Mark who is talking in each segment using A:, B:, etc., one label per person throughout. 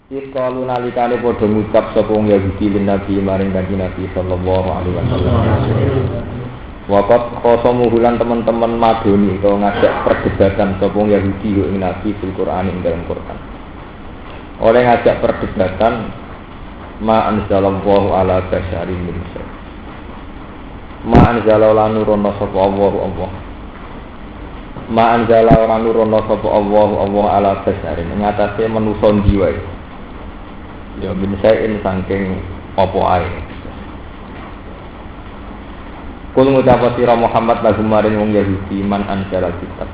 A: Ikalu nalikane padha ngucap sapa wong Yahudi lin Nabi maring Kanjeng Nabi sallallahu alaihi wasallam. Waqat qasamu hulan teman-teman madoni utawa ngajak perdebatan sapa wong Yahudi ing Nabi fil Qur'an ing dalam Qur'an. Oleh ngajak perdebatan ma anzalallahu ala basyarin min syai. Ma anzala lan nurono sapa Allah. Ma anzala lan nurono sapa Allah ala basyarin ing atase manusa ndi wae. Ya bin sain saking apa ae. Kul ngucap sira Muhammad lagu maring wong Yahudi man anjala kitab.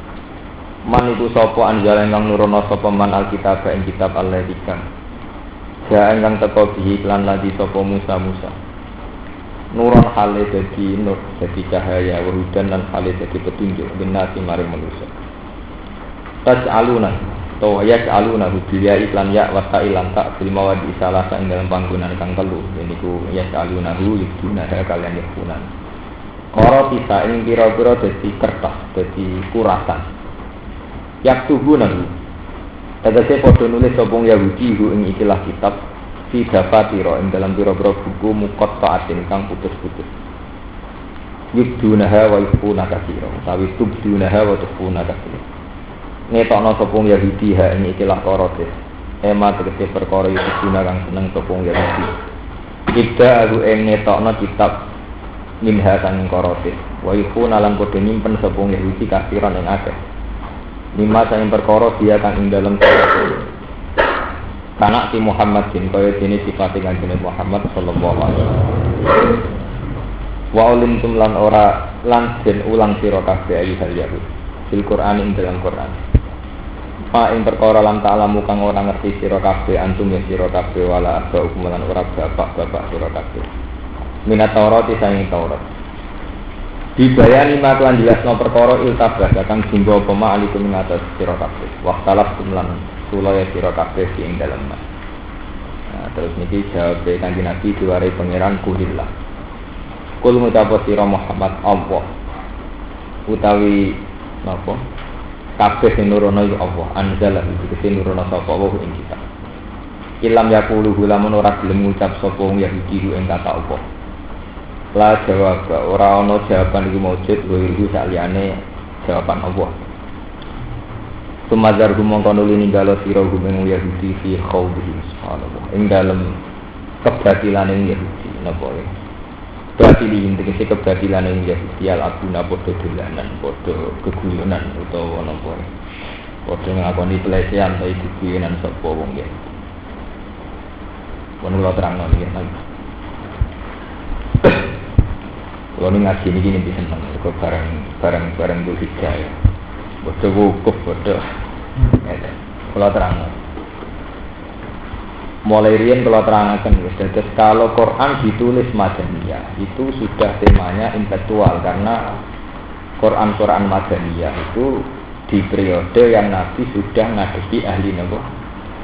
A: Man itu sapa anjala ingkang nurono sapa man alkitab ing kitab Allah dikang. Ja ingkang teka bihi lan lagi sapa Musa. Nuron hale dadi nur dadi cahaya wurudan lan hale dadi petunjuk binati maring manusia. Taj'aluna to yas'aluna biya iklan ya wa ta'ilan tak bil mawadi salah ing dalam panggonan kang telu niku yas'aluna yuduna kalian yakunan ora bisa ing pira-pira dadi kertas dadi kurasan yaktubuna tegese padha nulis sapa Yahudi ing ikilah kitab fi dafatira ing dalam pira-pira buku muqatta'atin kang putus-putus yuduna wa yufuna katsira utawi tubduna wa tufuna katsira netokno sopong Yahudi ha ing ikilah korote ema tegese perkara iki guna kang seneng sopong Yahudi kita aku ing netokno kitab minha kang korote wa iku nalan padha nyimpen sopong Yahudi kafiran ing akeh lima sang perkara dia kang ing dalem korote kana ti Muhammadin kaya dene sifat kanjeng Muhammad sallallahu alaihi wasallam wa ulim tumlan ora lan den ulang sira kabeh ayi hal Yahudi fil Qur'an ing dalam Qur'an pa ing perkara lan ta'lamu kang ora ngerti sira kabeh antum ya sira kabeh wala aba ukuman ora bapak-bapak sira kabeh minat Taurat saing Taurat dibayani maklan jelasno perkara iltabah kang jumbo pema alikum ing atas sira kabeh waqtalaf kumlan sulaya sira kabeh ing dalem nah, terus niki jawab Kanjeng Nabi diwarai pangeran kulillah kul ngucap sira Muhammad Allah utawi napa kabeh sing nurono iku Allah anzala iki sing nurono sapa Allah ing kita ilam yaqulu lamun ora gelem ngucap sapa wong Yahudi ing kata Allah la jawab ora ana jawaban iki maujud lho saliyane jawaban Allah sumazar gumong kono ninggalo sira gumeng Yahudi fi khawdihi subhanallah ing dalem kebatilane Yahudi napa batilin tegese kebatilan yang Yahudi al-abuna podo dolanan, podo keguyonan utawa napa. Podo ngakoni pelecehan ta keguyonan sapa wong ya. Mun kula terangno iki nang. Kulo ngaji niki niki seneng kok barang Dzulhijjah ya. Podo wukuf podo. Kula terangno. Mulai riyen kalau terangkan terus kalau Quran ditulis Madaniyah itu sudah temanya intelektual karena Quran Madaniyah itu di periode yang Nabi sudah ngadepi ahli nopo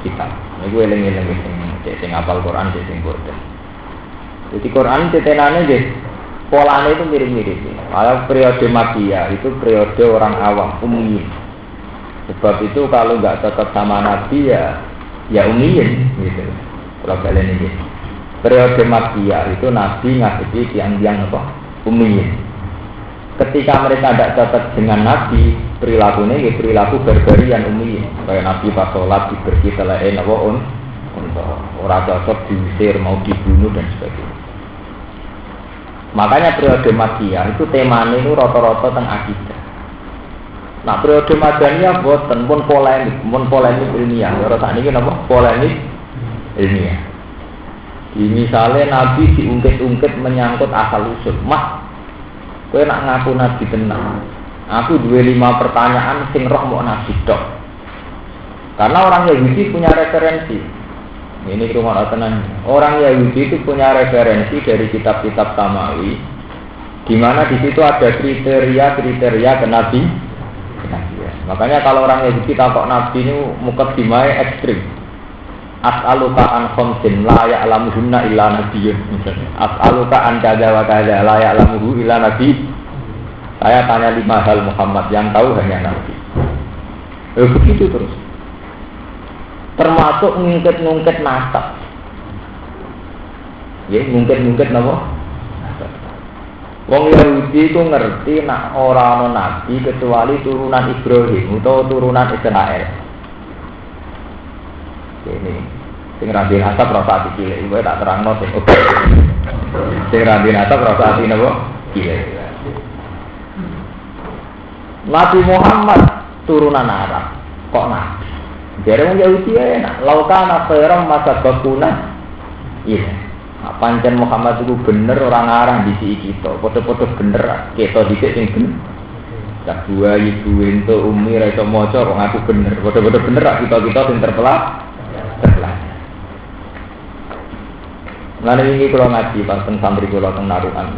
A: kitab. Niku eling-eling sing hafal Quran sing boten. Jadi Quran tetenane nggih polane itu mirip-mirip. Kalau periode Makkiyah itu periode orang awam ummi. Sebab itu kalau nggak cocok sama Nabi ya umiyin gitu. Kalau kalian ini periode Makkiyah itu Nabi ngadepi tiang-tiang apa? Umiyin. Ketika mereka tidak cocok dengan Nabi, perilakunya ya perilaku barbarian umiyin. Kayak Nabi pas sholat diberi selain apa untuk orang cocok diusir, mau dibunuh dan sebagainya. Makanya periode Makkiyah itu temanya itu rata-rata tentang akidah. Nah periode Madaniyah boten pun polemik ilmiah. Ora sakniki napa polemik ilmiah. Misalnya Nabi diungkit-ungkit menyangkut asal usul. Mak, kowe nak ngaku Nabi tenang. Aku 25 pertanyaan sing roh mau Nabi tok. Karena orang Yahudi punya referensi. Ini rumah tenan. Orang Yahudi itu punya referensi dari kitab-kitab Samawi, di mana di situ ada kriteria ke Nabi. Makanya kalau orang Yahudi takut Nabi ini mukaddimah ekstrim. As'aluka an khamsin la ya'lamuhunna illa nabiyyun. As'aluka an kadza wa kadza la ya'lamuhu illa nabi. Saya tanya 5 hal Muhammad yang tahu hanya Nabi. Begitu terus. termasuk ngungkit-ngungkit nasab. Ya, ngungkit-ngungkit napa? Wong Yahudi itu ngerti nak ora ana nabi kecuali turunan Ibrahim utawa turunan Israel. Ini sing rabi nasab rasa cilik, kowe tak terangno sing oke. Sing rabi nasab rasa ati napa? Cilik. Nabi Muhammad turunan Arab, kok nabi? Jadi wong Yahudi enak, laukana khairan masa bakuna. Iya. Pancen Muhammad itu bener orang arah di sisi kita, foto-foto bener, kita dhisik sing bener. Tak dua ibu ento umi ra iso maca kok aku bener, foto-foto bener kita sing terpelak. Lalu ini kalau ngaji pas santri kalau teng narukan.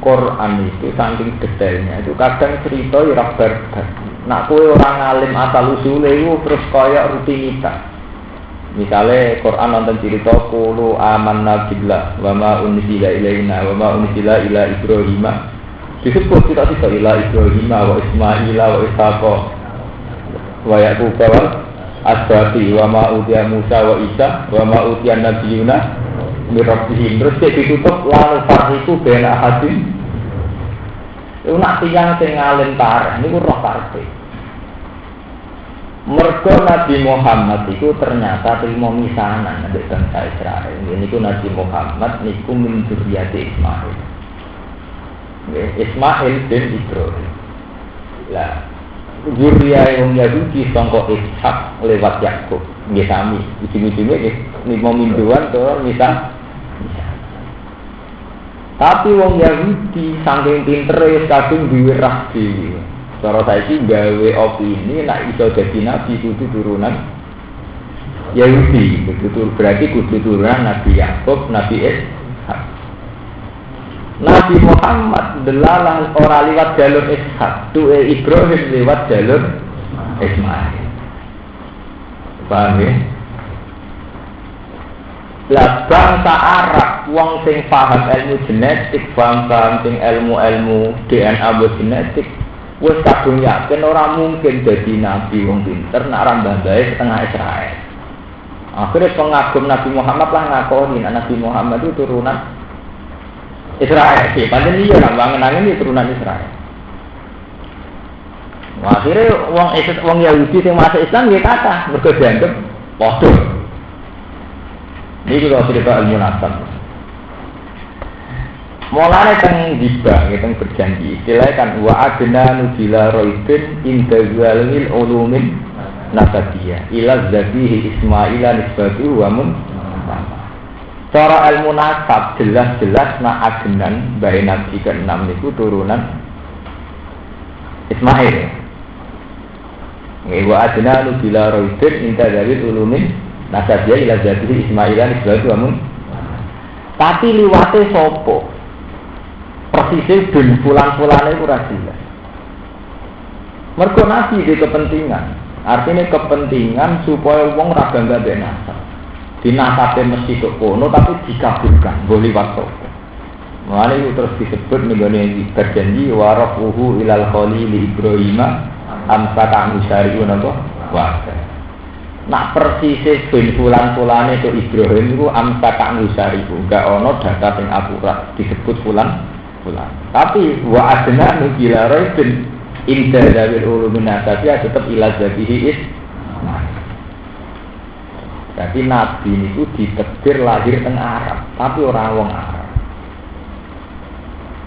A: Quran itu saking detailnya itu kadang cerita ya barbar. Nak kowe orang alim asal usule itu terus kaya rutinitas. Misalnya Quran nonton cerita qulu amanna billah wa ma unzila ilaina wa ma unzila ila Ibrahim. Disebut cerita ila Ibrahim wa Ismail wa Ishaq wa Yaqub wa asbati wa ma utiya Musa wa Isa wa ma utiya nabiyuna mirabihim. Terus ditutup lalu farhiku bena hadim. Itu nak tiang sing alim tareh niku roh karepe. Mergo Nabi Muhammad itu ternyata terima misanan dari bangsa Israel. Niku Nabi Muhammad niku min dzurriyyati Ismail. Ismail bin Ibrahim. Lah dzurriyyah wong Yahudi sangka Ishak lewat Yakub. Nggih sami. Ujung-ujunge nggih lima minduan to misah. Tapi wong Yahudi saking pintere kadung duwe rah dhewe. Cara saiki gawe opini nek iso dadi nabi kudu turunan Yahudi, betul berarti kudu turunan Nabi Yakub, Nabi Ishak. Nabi Muhammad delalah ora liwat jalur Ishak, duwe Ibrahim liwat jalur Ismail. Paham ya? Lah bangsa Arab wong sing paham ilmu genetik, paham sing ilmu DNA genetik, wis kadung yakin ora mungkin dadi nabi wong pinter nek ora mbambahe setengah Israel. Akhirnya pengagum Nabi Muhammad lah ngakoni Nabi Muhammad itu turunan Israel. Padahal iya nang ini turunan Israel. Akhirnya wong Yahudi sing masuk Islam nggih kathah mergo dianggep padha. Ini juga cerita ilmu nasab. Mulanya teng dibang, teng berjanji. Istilahnya kan wa adna nubila roidin inda zalil ulumin nasabiyah ila zabihi Ismaila nisbatu wa mun. Cara ilmu nasab jelas-jelas nak adenan bae nabi ke-6 niku turunan Ismail. Wa adna nubila roidin inda zalil ulumin nasabiyah ila zabihi Ismaila nisbatu wa mun. Tapi liwate sopo? Persisnya bin fulan-fulan itu jelas. Mergo nabi di kepentingan. Artinya kepentingan supaya wong ra bangga mbek nasab. Dinasabe mesti kok kono tapi dikabulkan boleh waktu. Mulane itu terus disebut nenggone berjanji warafuhu ilal khalil Ibrahim amsaka musyariun apa? Wah. Nak persisnya bin fulan-fulan itu Ibrahim itu amsaka musyariun. Enggak ono data sing akurat disebut fulan. Tapi wa adna nubila roidin inda dawil ulumin nasabiyah tetap ila zabihi Ismail. Jadi nabi itu ditakdir lahir teng Arab, tapi orang wong Arab.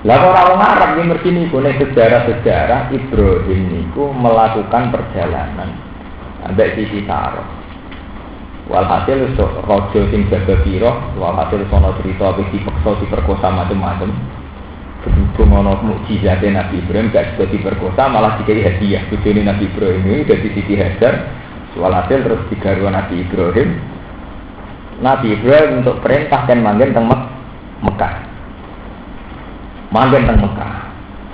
A: Lah orang wong Arab iki mergi niku nek sejarah Ibrahim niku melakukan perjalanan ambek sisi Sarah. Walhasil raja sing jaga pira, walhasil sono cerita wis dipeksa diperkosa macam-macam. Berhubung ana mukjizate Nabi Ibrahim gak bisa diperkosa malah dikai hadiah. Bojone Nabi Ibrahim ini dadi Siti Hajar. Walhasil terus digarwa Nabi Ibrahim. Nabi Ibrahim untuk perintah dan manggen teng Mekah. Manggen teng Mekah.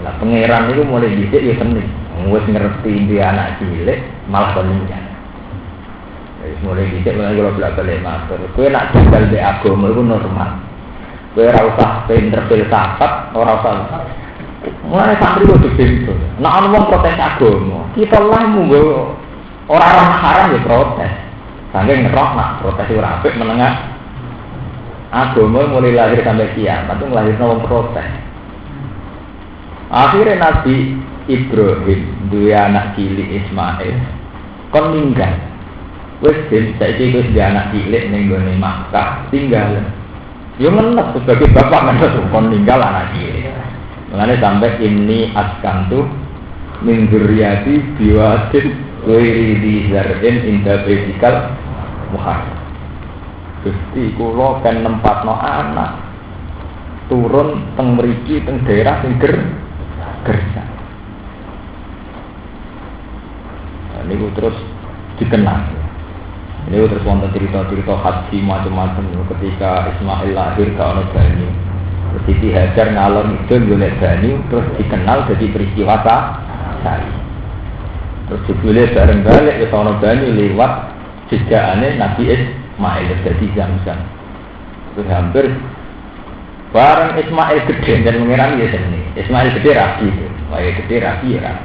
A: Lah pangeran itu mulai dhisik ya seneng. Wis ngerti dia anak cilik malah peninggal. Wis mulai dhisik mulai kula blak-balik matur. Kowe nak janggal mbek agama iku normal. Kowe ora usah pinter filsafat, ora usah. Mulane santri kudu pinter. Nek ana wong protes agama, kita lah munggo ora haram ya protes. Saking ngerok nak protes ora apik menengah. Agama mulai lahir sampai kiamat itu ngelahirno wong protes. Akhirnya Nabi Ibrahim dua anak cilik Ismail kon ninggal. Wis saiki wis dia anak cilik ning gone Makkah tinggal. Yo menes sebagai bapak menes kon ninggal anak cilik. Mulane sampai ini askantu min dzurriyyati biwadin ghairi dzar'in inda baitikal muharram. Gusti kula kan nempatno anak turun teng mriki teng daerah sing gersa. Niku terus dikenal. Niku terus wonten cerita-cerita haji macam-macam ketika Ismail lahir ka ana banyu. Siti Hajar ngalor ngidul golek banyu terus dikenal jadi peristiwa sari. Terus jebule bareng balik ke ana banyu liwat jejakane Nabi Ismail jadi Zamzam. Terus hampir bareng Ismail gede dan mengira ya sini. Ismail gede rapi, wae gede rapi ya.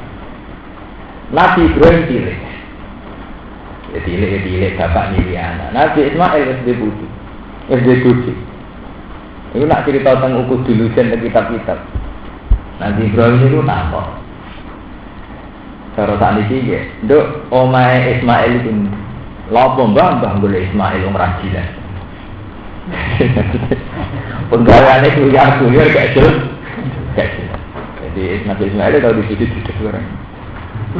A: Nabi Ibrahim cilik. Ya cilik bapak Niliana. Nabi Ismail SD Budi. SD Budi. Itu nak cerita tentang ukut dulu dan kitab-kitab. Nabi Ibrahim itu nampak. Cara saat ini ya, dok omae Ismail itu lopo mbah boleh Ismail rajilan. Penggawaannya kuyar gak jelas. Jadi Nabi Ismail tahu dipuji orang.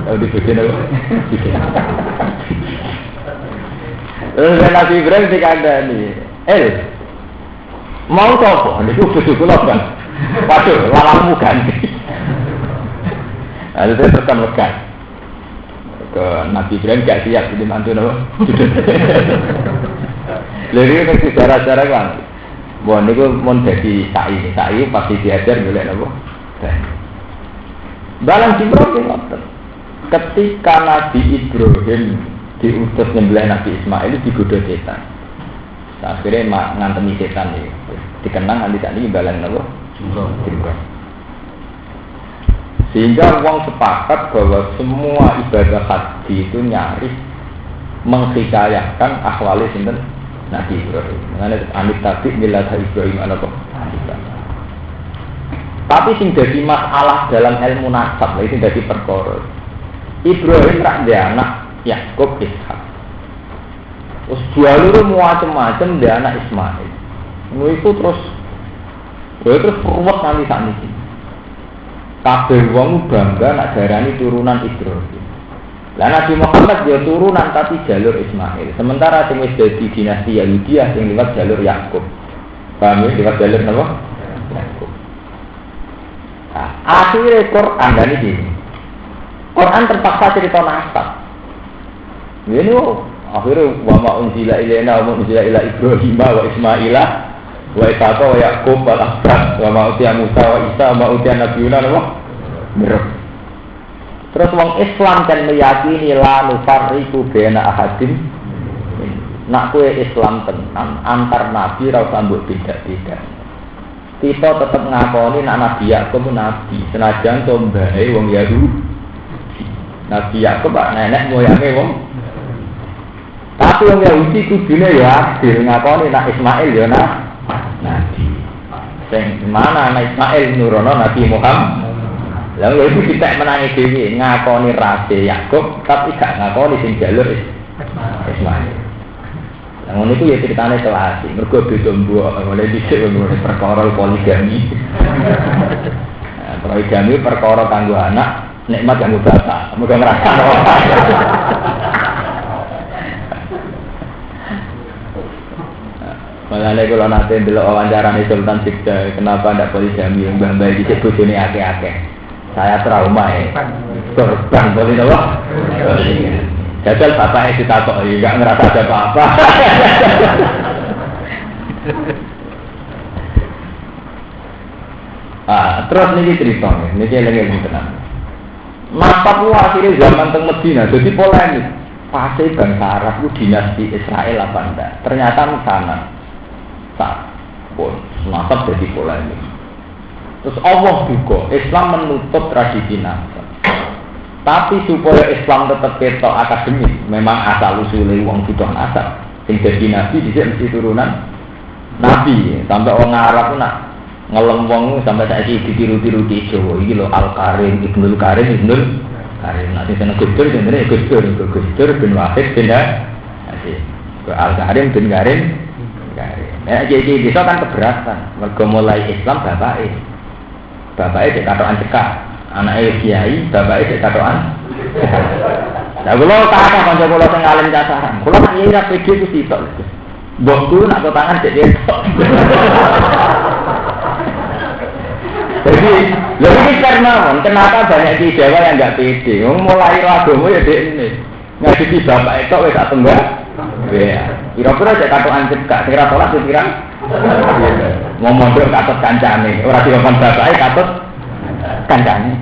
A: Tahu dipuji apa? Terus Nabi Ibrahim dikandani, mau coba? Ini bujuk kulap kan? Waduh, lalamu ganti. Lalu saya tekan lekan ke Nabi Ibrahim gak siap jadi mantu apa? Lalu ini sejarah-sejarah kan? Wah, ini mau jadi sa'i pasti diajar boleh apa? Dalam Ibrahim ketika Nabi Ibrahim diutus nyembelih Nabi Ismail digoda setan. Akhirnya ngantemi setan ini. Dikenang nanti tadi balan apa? Jumroh. Sehingga orang sepakat bahwa semua ibadah haji itu nyaris menghikayakan akhwali sinten Nabi Ibrahim. Mengenai amit tabi milah Ibrahim apa? Tapi sing jadi masalah dalam ilmu nasab itu jadi perkara. Ibrahim tak dia anak Yakub Ishak. Terus jalur macam-macam dia anak Ismail. Itu terus ruwet nanti saat ini. Kabeh wong bangga nak darani turunan Ibrahim. Lah Nabi Muhammad dia turunan tapi jalur Ismail. Sementara sing wis dadi dinasti Yahudiyah sing liwat jalur Yakub. Paham ya liwat jalur napa? Yakub. Nah, akhirnya Quran dan ini. Quran terpaksa cerita nasab. Ini akhirnya wa ma unzila ilaina wa unzila ila Ibrahim wa Ismaila wa Ishaqa wa Yaqub wal asbab wa ma utiya Musa wa Isa wa ma utiya nabiyuna wa mirab. Terus wong Islam kan meyakini la nufarriqu baina ahadin. Nak kowe Islam tenan antar nabi ra usah mbok beda-beda. Kita tetap ngakoni nak Nabi Yakub nabi senajan to mbahe wong Yahudi. Nabi Yakub nenek moyange wong. Tapi wong Yahudi kudune ya adil ngakoni nak Ismail ya nabi. Sing mana anak Ismail nurono Nabi Muhammad. Lalu itu kita menangi dhewe ngakoni rase Yakub tapi gak ngakoni sing jalur Ismail. Ngono iku ya ceritane selasi, mergo beda mbok, mulai dhisik ngene perkara poligami. Nah, poligami perkara kanggo anak, nikmat kanggo bapak. Muga ngrasakno. Malane kula nate ndelok wawancarane Sultan Sikda, kenapa ndak poligami mbah-mbah dhisik bojone akeh-akeh. Saya trauma ya. Korban poligami apa? Jajal bapaknya ditakoki, enggak ngerasa ada apa-apa. Terus niki cerita, niki lagi tenang. Masa ku akhirnya zaman teng Medina, jadi polemik. Pasti bangsa Arab itu dinasti Israel apa enggak? Ternyata sana, pun nasab jadi polemik. Terus Allah juga Islam menutup tradisi nasab. Tapi supaya Islam tetap ketok akademis, memang asal usulnya wong butuh asal. Sing dadi nabi dhisik mesti turunan nabi. Sampai orang Arab nak ngelem wong sampai saiki ditiru-tiru di Jawa iki lho Al-Karim, Ibnul Karim. Nanti sana Gusdur jenenge Gusdur bin Wahid bin Al-Karim bin Karim. Jadi bisa kan keberatan. Mergo mulai Islam bapake dek katokan cekak. Anake kiai, bapake dek katokan. Lah kula kakak kanca kula sing alim cacaran. Kula nak kiai ra pede ku sitok. Mbokku nak tangan dek ketok. Jadi, lebih karena kenapa banyak di Jawa yang enggak pede. Mulai agama ya dek ini. Ngaji bapak itu wis tak tengah. Ya. Kira-kira cek katokan cekak, kira salat kira. Mau mondok katut kancane, ora dikon bapake katut kancane.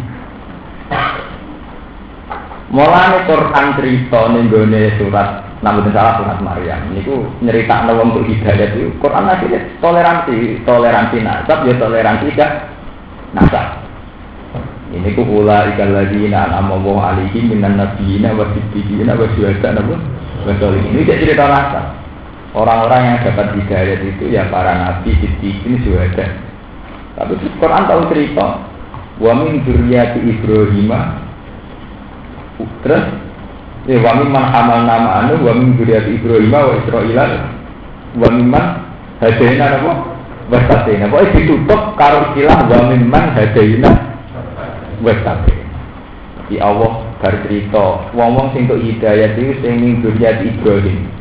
A: Mulane Quran crita ning gone surat Nabi salah surat Maryam niku nyeritakno wong untuk hidayah itu Quran asline toleransi nasab ya toleransi dak nasab. Ini ku ulaikal ladzina an'amallahu 'alaihim minan nabiyyin wa siddiqin wa syuhada wa sholihin. Ini cerita nasab. Orang-orang yang dapat hidayah itu ya para nabi, siddiqin, syuhada. Tapi Quran tahu cerita wa min dzurriyyati Ibrahim terus wa mimman hamalna ma'anu wa min dzurriyyati Ibrahim wa Israil wa mimman hadaina wa tabaina. Pokoke ditutup karo istilah wa mimman hadaina wa tabaina. Di Allah bar cerita wong-wong sing tok hidayah iki sing min dzurriyyati Ibrahim,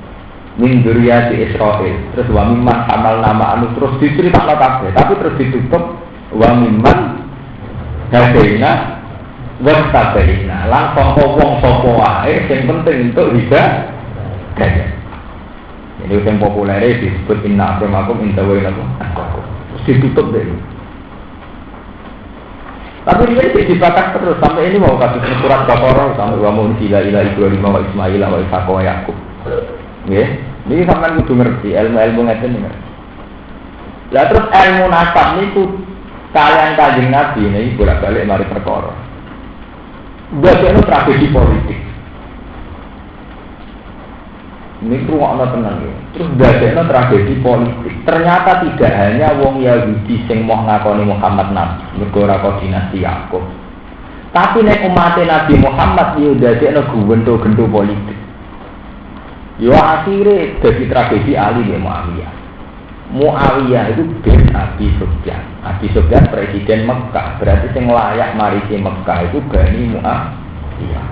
A: min dzurriyyati Israil, terus wa mimman hamalna ma'anu terus diceritakno kabeh, tapi terus ditutup wa mimman hadaina wastabaina langsung wong sapa wae sing penting untuk hidayah. Ini yang populer disebut inna akramakum indallahi ditutup deh. Tapi dia tidak dibatas terus sampai ini mau kasih surat Baqarah sampai wa munzila ila Ibrahim wa Ismail wa Ishaq wa Yaqub. Nggih, niki sampean kudu ngerti ilmu-ilmu ngeten niku. Lah terus ilmu nasab niku kalian Kanjeng Nabi niki bolak-balik mari perkara. Bagian tragedi politik. Ini ruangnya tenang ya. Terus bagian tragedi politik. Ternyata tidak hanya wong Yahudi sing mau ngakoni Muhammad Nabi, negara dinasti Yakub. Tapi nek umat Nabi Muhammad yo dadekno gento-gento politik. Yo akhirnya jadi tragedi Ali bin Muawiyah. Muawiyah itu bin Abi Sufyan. Abi Sufyan presiden Mekah, berarti sing layak marisi Mekah itu Bani Muawiyah.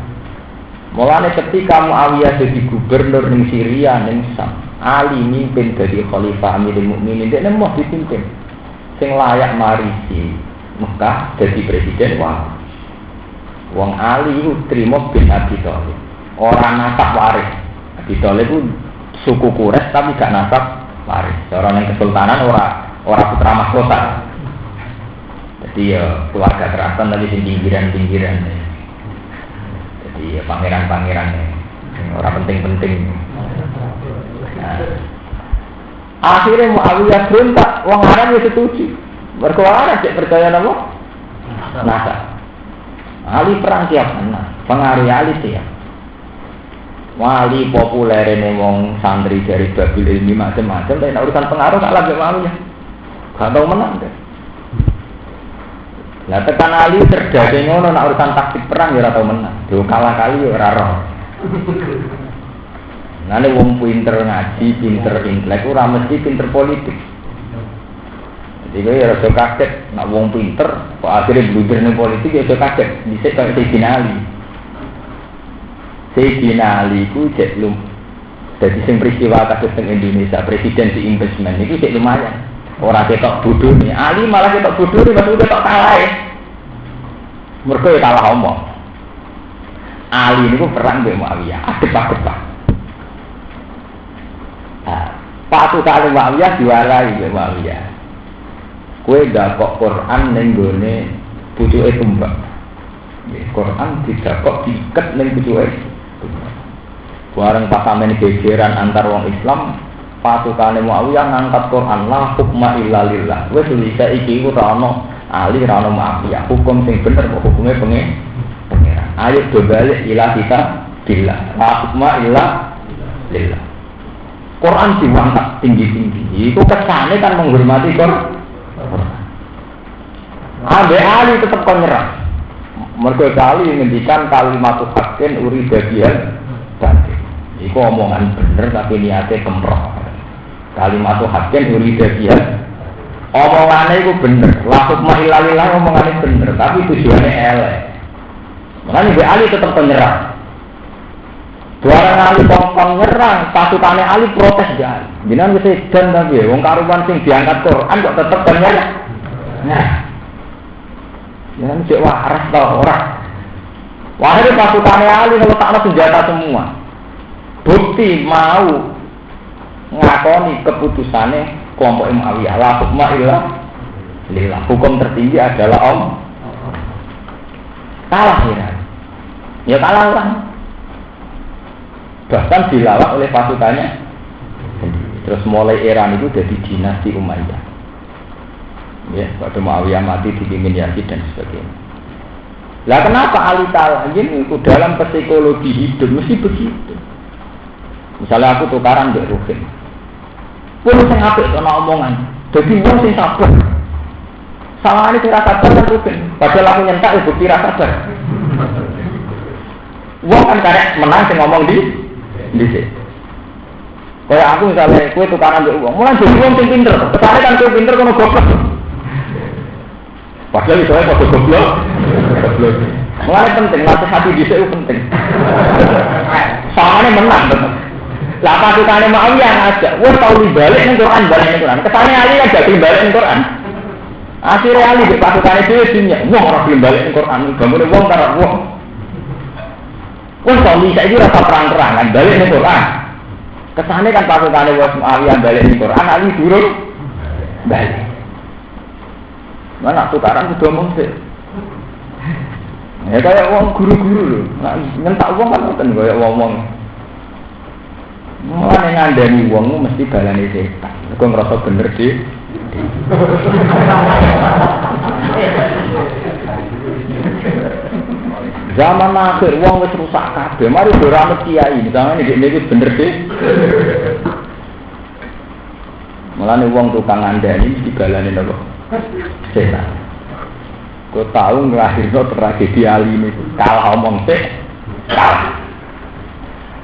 A: Mulane ketika Muawiyah jadi gubernur ning Syria ning Sam, Ali mimpin jadi khalifah Amirul Mukminin, dia mau dipimpin. Sing layak marisi Mekah jadi presiden wong Ali itu terima bin Abi Thalib. Orang nasab waris. Abi Thalib itu suku Quraisy tapi gak nasab waris. Orang yang kesultanan orang putra mahkota. Jadi ya keluarga keraton tapi pinggiran-pinggiran. Jadi ya pangeran-pangeran orang penting-penting. Nah, akhirnya Muawiyah berontak, wong Arab ya setuju. Mergo Arab cek percaya napa? Nasab. Ali perang tiap menang, pengaruh Ali tiap. Wali populer ini wong santri dari Babil ilmi macam-macam, tapi urusan pengaruh tak lagi wali ya, gak tahu menang deh. Nah tekan Ali cerdas ngono, nak urusan taktik perang ya tahu menang, do kalah kali ya roh. Nane wong pinter ngaji, pinter intelek, ora mesti pinter politik. Jadi ya rada kaget, nak wong pinter, kok akhirnya blunder ning politik ya rada kaget, dhisik kaya Sayyidina Ali ku cek lum. Jadi sing peristiwa kasus teng Indonesia presiden di investment itu cek lumayan. Ora ketok bodoh nih. Ali malah ketok bodoh nih maksudnya ketok kalah ya. Mergo ya kalah omong. Ali niku perang mbek Muawiyah, adep-adep. Pasukan Muawiyah diwarai mbek Muawiyah. Kowe ndakok Quran ning gone pucuke tumbak. Quran tidak kok diikat ning pucuke. Bareng pasamen gegeran antar wong Islam, pasukane Muawiyah ngangkat Quran la hukma illa lillah. Wis iki iku ora ana Ali ora ana Muawiyah. Hukum sing bener kok hukume pengeran. Ayo do balik ila kita billah. La hukma illa lillah. Quran diangkat tinggi-tinggi. Itu kesane kan menghormati Quran. Ambe Ali tetap nyerah. Mergo kali ngendikan kalimat haqqin uridabian batil. Iku omongan bener tapi niate kemroh. Kalimat haqqin uridabian omongane iku bener. La hukma illa lillah omongane bener tapi tujuane elek. Makanya Mbak Ali tetap penyerang. Barang Ali kongkong nyerang, pasukane Ali protes ya. Jenengan wis edan tapi wong karuan sing diangkat Quran kok tetep penyerang. Nah. Jangan cek waras tau orang. Wahai pasukane Ali letakno senjata semua. Bukti mau ngakoni keputusane kelompok Muawiyah. La hukma illa lillah. Hukum tertinggi adalah kalah ya kalah orang. Bahkan dilawan oleh pasukannya. Terus mulai era itu jadi dinasti Umayyah. Ya, pada Muawiyah mati dipimpin Yazid dan sebagainya. Lah kenapa Ali kalah? Ini dalam psikologi hidup mesti begitu. Misalnya aku tukaran mbek Ruhin. Pun sing apik ana omongan. Dadi wong sing sabar. Salahane sing rasa sabar kan Ruhin. Padahal aku nyentak ya bukti rasa sabar. Wong kan karek menang sing ngomong di sini. Kayak aku misalnya kowe tukaran mbek wong, mulai jadi wong sing pinter. Kesane kan kowe pinter kono goblok. Padahal itu saya foto goblok. Mulai penting, latih hati bisa itu penting. Soalnya menang betul. Lah pasukannya Muawiyah ngajak, wah tahu dibalik nih Quran, balik nih Quran. Kesannya Ali kan jadi balik nih Quran. Akhirnya Ali di pasukannya dia punya, wah orang balik nih Quran. Bangunnya wong karena wah. Wah tahu bisa itu rasa perang-perangan, balik nih Quran. Kesannya kan pasukannya Muawiyah balik nih Quran, Ali turun balik. Mana tukaran sudah ngomong sih. Ya kayak uang guru-guru loh. Nyentak uang kan bukan kayak ngomong. Mulai ngandani uang mesti balani setan. Aku ngerasa bener sih. Zaman akhir uang wis rusak kabeh. Mari doramut kiai. Misalnya ini bener sih. Mulai uang tukang ngandani mesti balani nopo. Setan. Kau tahu ngelahirno tragedi Ali ini kalah omong sih, kalah.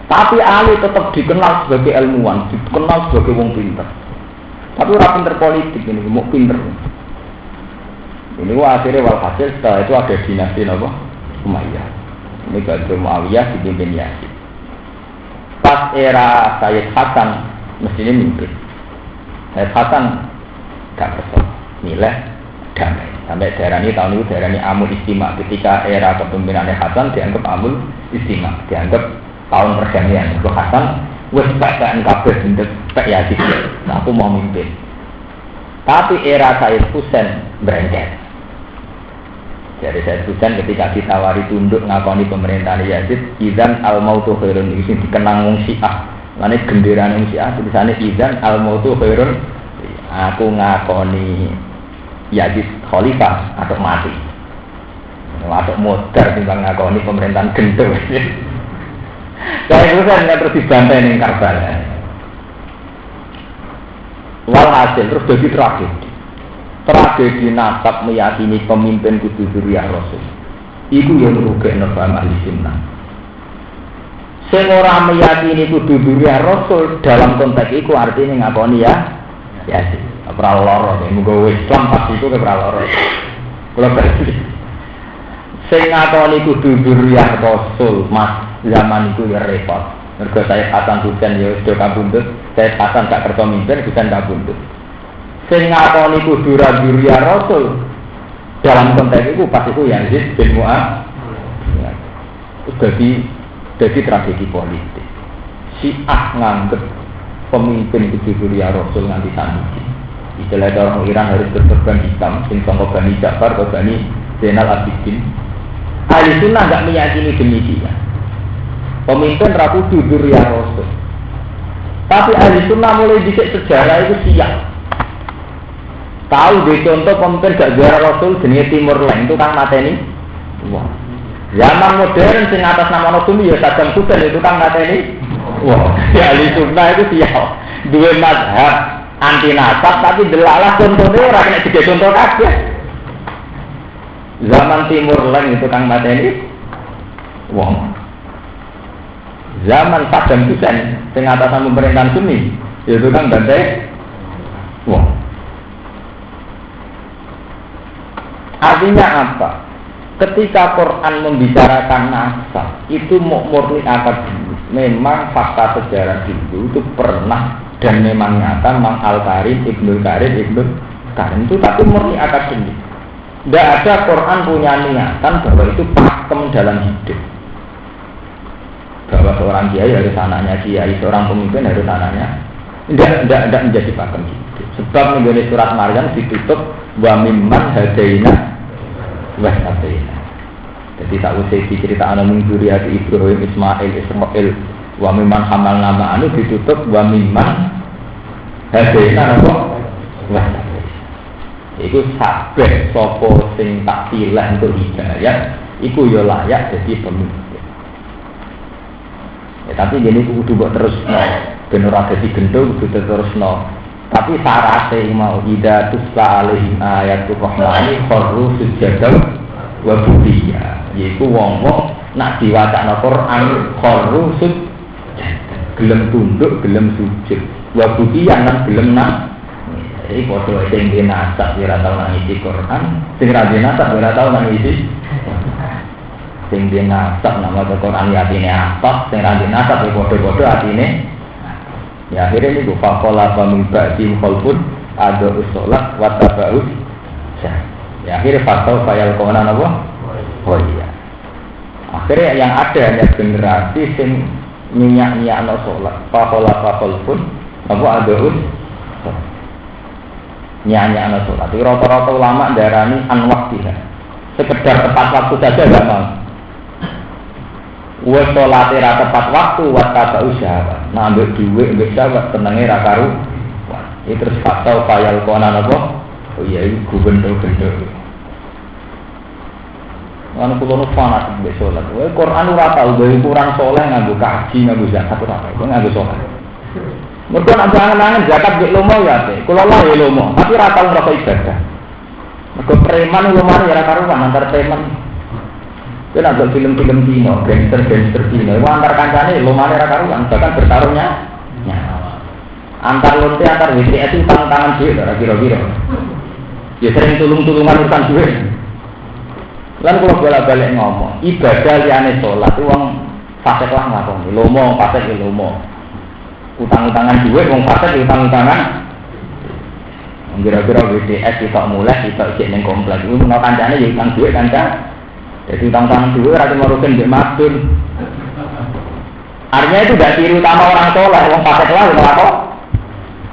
A: Tapi Ali tetap dikenal sebagai ilmuwan, dikenal sebagai wong pinter. Tapi orang pinter politik ini, mau pinter. Ini akhirnya walhasil setelah itu ada dinasti apa? Umayyah. Ini Bani Muawiyah dipimpin Yazid. Pas era Sayyid Hasan mestinya mimpin. Sayyid Hasan gak kesel. Nilai damai sampai daerah ini tahun itu daerah ini Amul Istimak. Ketika era kepemimpinannya Hasan dianggap Amul Istimak, dianggap tahun perdamaian. Itu Hasan wes bacakan kabeh bentuk Pak Yazid. Nah, aku mau mimpin. Tapi era Sayyid Husain berengket. Jadi Sayyid Husain ketika ditawari tunduk ngakoni pemerintahan Yazid, idzan al mautu khairun, iki dikenang wong Syiah. Lane genderane wong Syiah tulisane idzan al mautu khairun. Aku ngakoni Yazid khalifah atau mati. Atau modar timbang ngakoni pemerintahan gendeng. Saya itu kan terus dibantai ning Karbala. Walhasil terus jadi tragedi nasab meyakini pemimpin kudu dzurriyyah Rasul. Iku yang merugekno paham ahli sunnah. Sing ora meyakini kudu dzurriyyah Rasul dalam konteks iku artinya ngakoni ya Yazid. Ora loro, muga Islam pas itu ora loro. Kula berarti sing ngakoni kudu dzurriyyah Rasul Mas zaman itu ya repot. Mergo saya Hasan Husain ya sudah kabundut, saya Hasan gak kerja mimpin Husain kabundut. Sing ngakoni kudu dzurriyyah Rasul dalam konteks itu pas itu Yazid bin Muawiyah. Jadi tragedi politik. Syiah nganggep pemimpin kudu dzurriyyah Rasul nganti saniki. Istilah orang Iran harus berkorban hitam, sing sangka Bani Ja'far atau Bani Zainal Abidin. Ahli Sunnah tidak meyakini demikian. Pemimpin rapu dzurriyyah Rasul. Tapi Ahli Sunnah mulai dicek sejarah itu siap. Tahu deh contoh pemimpin gak dzurriyyah Rasul jenenge Timur Leng itu kan mateni. Wah. Zaman modern sing atas nama Nabi ya Saddam Hussein itu kan mateni. Wah, ya ahli sunnah itu siap. Dua mazhab anti nasab tapi delalah contohnya ora kena juga contoh kabeh. Zaman Timur Leng itu kang mateni. Wah. Zaman Saddam Hussein sing atas nama pemerintahan Sunni itu kan bantai. Wah. Artinya apa? Ketika Quran membicarakan nasab itu murni akademis. Memang fakta sejarah dulu itu pernah dan memang nyata Mang Al-Karim, Ibnu Karim itu tapi murni akademis. Tidak ada Quran punya niatan bahwa itu pakem dalam hidup. Bahwa seorang kiai harus anaknya kiai, seorang pemimpin harus anaknya. Tidak menjadi pakem hidup. Sebab menjadi surat Maryam ditutup wa mimman hadaina wasatena. Jadi tak usah diceritakan min dzurriyyati Ibrahim, Ismail wa mimman hamalna ma'anu ditutup wa mimman hadaina wasatena. Iku sabeh sapa sing tak pilih untuk hidayah, iku ya layak jadi pemimpin. Ya, tapi gini kudu mbok terusno, ben ora dadi gendho kudu terusno. Tapi syaratnya mau ida tusla alaihim ayatul rahmani kharru sujadan wa budiya. Yaitu wong-wong nak diwacana Quran kharru sujadan, gelem tunduk, gelem sujud. Wa budiya nang gelem nak. Jadi padha sing dinasab ora tau nang isi Quran, sing ra dinasab ora tau nang isi. Sing dinasab nama Quran atine apa, sing ra dinasab padha-padha atine. Ya akhirnya ini fakola pamimba tim kolpun ada usolat watabaus. Ya akhirnya fatau fayal konan apa? Oh iya. Akhirnya yang ada hanya generasi sing minyak no solat. Fakola kolpun apa ada us? Minyak no solat. Tapi rata-rata ulama darani anwaktiha. Sekedar tepat waktu saja nggak mau. Wes salate ra tepat waktu wa tata usaha. Nah ambek dhuwit ambek sahabat tenenge ra karu. Iki terus fatau fayal konan apa? Oh iya iki gubernur-gubernur. Ana kulo nu fanatik mbek salat. Wae Quran ora tau gawe kurang saleh nganggo kaji nganggo zakat ora tau. Nganggo salat. Mergo nek angen-angen zakat mbek lomo ya ate. Kulo lah ya lomo, tapi ora tau ngrasa ibadah. Mergo preman lomo ya ora karuan antar preman. Itu ada film-film Cina, gangster Cina. Itu antar kancane lomane ra karuan, bahkan bertarungnya nyawa. Antar lonte antar WTS itu tangan duit ora kira-kira. Ya sering tulung-tulungan urusan duit. Lan kalau bolak-balik ngomong, ibadah liyane salat itu wong fasik lah nglakoni. Lomo fasik ya lomo. Utang-utangan duit wong fasik utang-utangan. Kira-kira WTS kita mulai kita ijek ning komplek. Iku menawa kancane ya utang duit kanca. Jadi utang-utangan dulu rasa merugikan di madun. Artinya itu tidak ciri utama orang soleh, orang pasek lah, kok.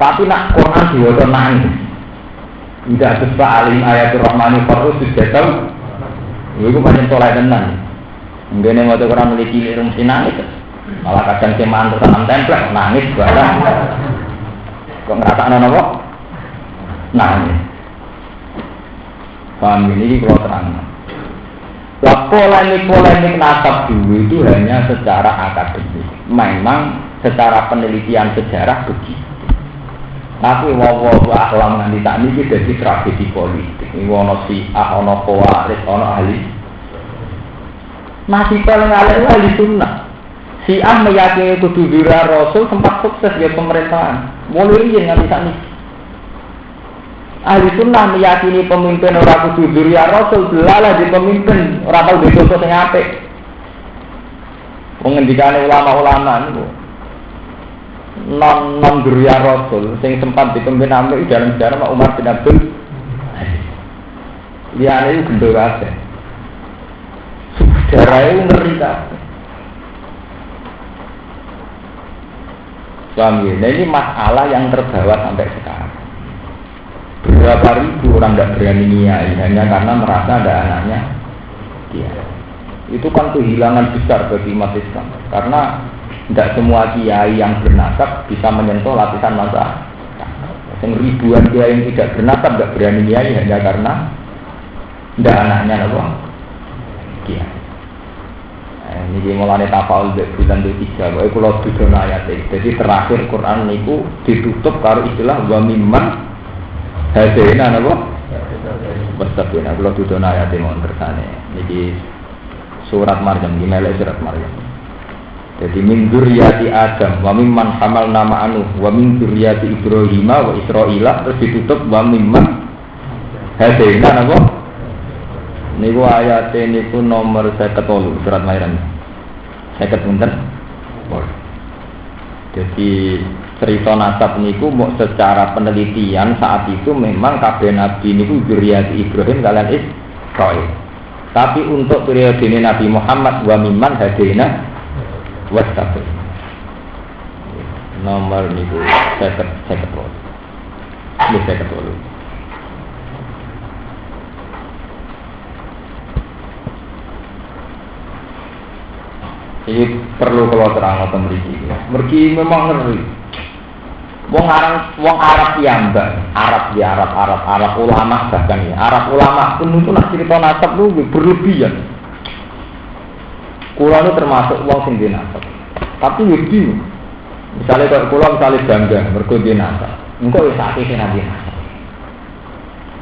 A: Tapi nak Quran diwaca nangis. Tidak sesuai alim ayatul rahmani farus sujadan. Itu banyak soleh tenan. Mungkin yang waktu Quran memiliki ilmu nangis. Malah kadang cemaan tertanam template nangis barang. Kok ngerasakan apa? Nangis. Paham ini kalau terang. Polemik nasab dulu itu hanya secara akademis. Memang secara penelitian sejarah begitu. Tapi wallahu a'lam nanti tak ini jadi tragedi politik. Ini ono Syiah, ono Khawarij, ono ahli. Masih paling ahli sunnah. Syiah meyakini kudu dura Rasul sempat sukses di pemerintahan. Mulai ini nggak bisa nih. Ahli sunnah meyakini pemimpin orang kudu dzurriyyah Rasul delalah di pemimpin ora tau dosa sing apik. Pengendikane ulama-ulama niku non dzurriyyah Rasul sing sempat dipimpin apik dalam sejarah Pak Umar bin Abdul Aziz. Liyane iku gendho kabeh. Sejarah itu ngeri kabeh. Suami, nah ini masalah yang terbawa sampai sekarang. Berapa ribu orang tidak berani niai hanya karena merasa ada anaknya dia. Itu kan kehilangan besar bagi umat Islam karena tidak semua kiai yang bernasab bisa menyentuh lapisan masa. Ribuan kiai yang tidak bernasab tidak berani niai hanya karena tidak anaknya apa? Kiai. Niki mulane tafaul bulan Dzulhijjah wae kula dudono ayat iki. Jadi terakhir Quran niku ditutup karo istilah wa mimman hadaina napa? Wastabina kula dudono ayat iki mon kersane. Niki surat Maryam, gimana surat Maryam. Jadi min dzurriyyati Adam wa mimman hamalna ma'anu wa min dzurriyyati Ibrahim wa Israila terus ditutup wa mimman hadaina napa? Niku ayat niku nomor 58 surat Maryam. 50 pinten? Jadi cerita nasab niku mau secara penelitian saat itu memang kabeh nabi niku dzurriyyat Ibrahim kalian Israil. Tapi untuk periode ini Nabi Muhammad wa mimman hadaina wastabil. Nomor niku 50. Ini 50. Ini perlu kalau terang atau mergi memang ngeri. Wong Arab piyambak, Arab ulama bahkan ya. Arab ulama pun itu nak cerita nasab lu berlebihan. Kula itu termasuk wong sing nasab. Tapi wedi. Misalnya kalau kula bangga mergo nasab. Engko wis akeh sing nasab.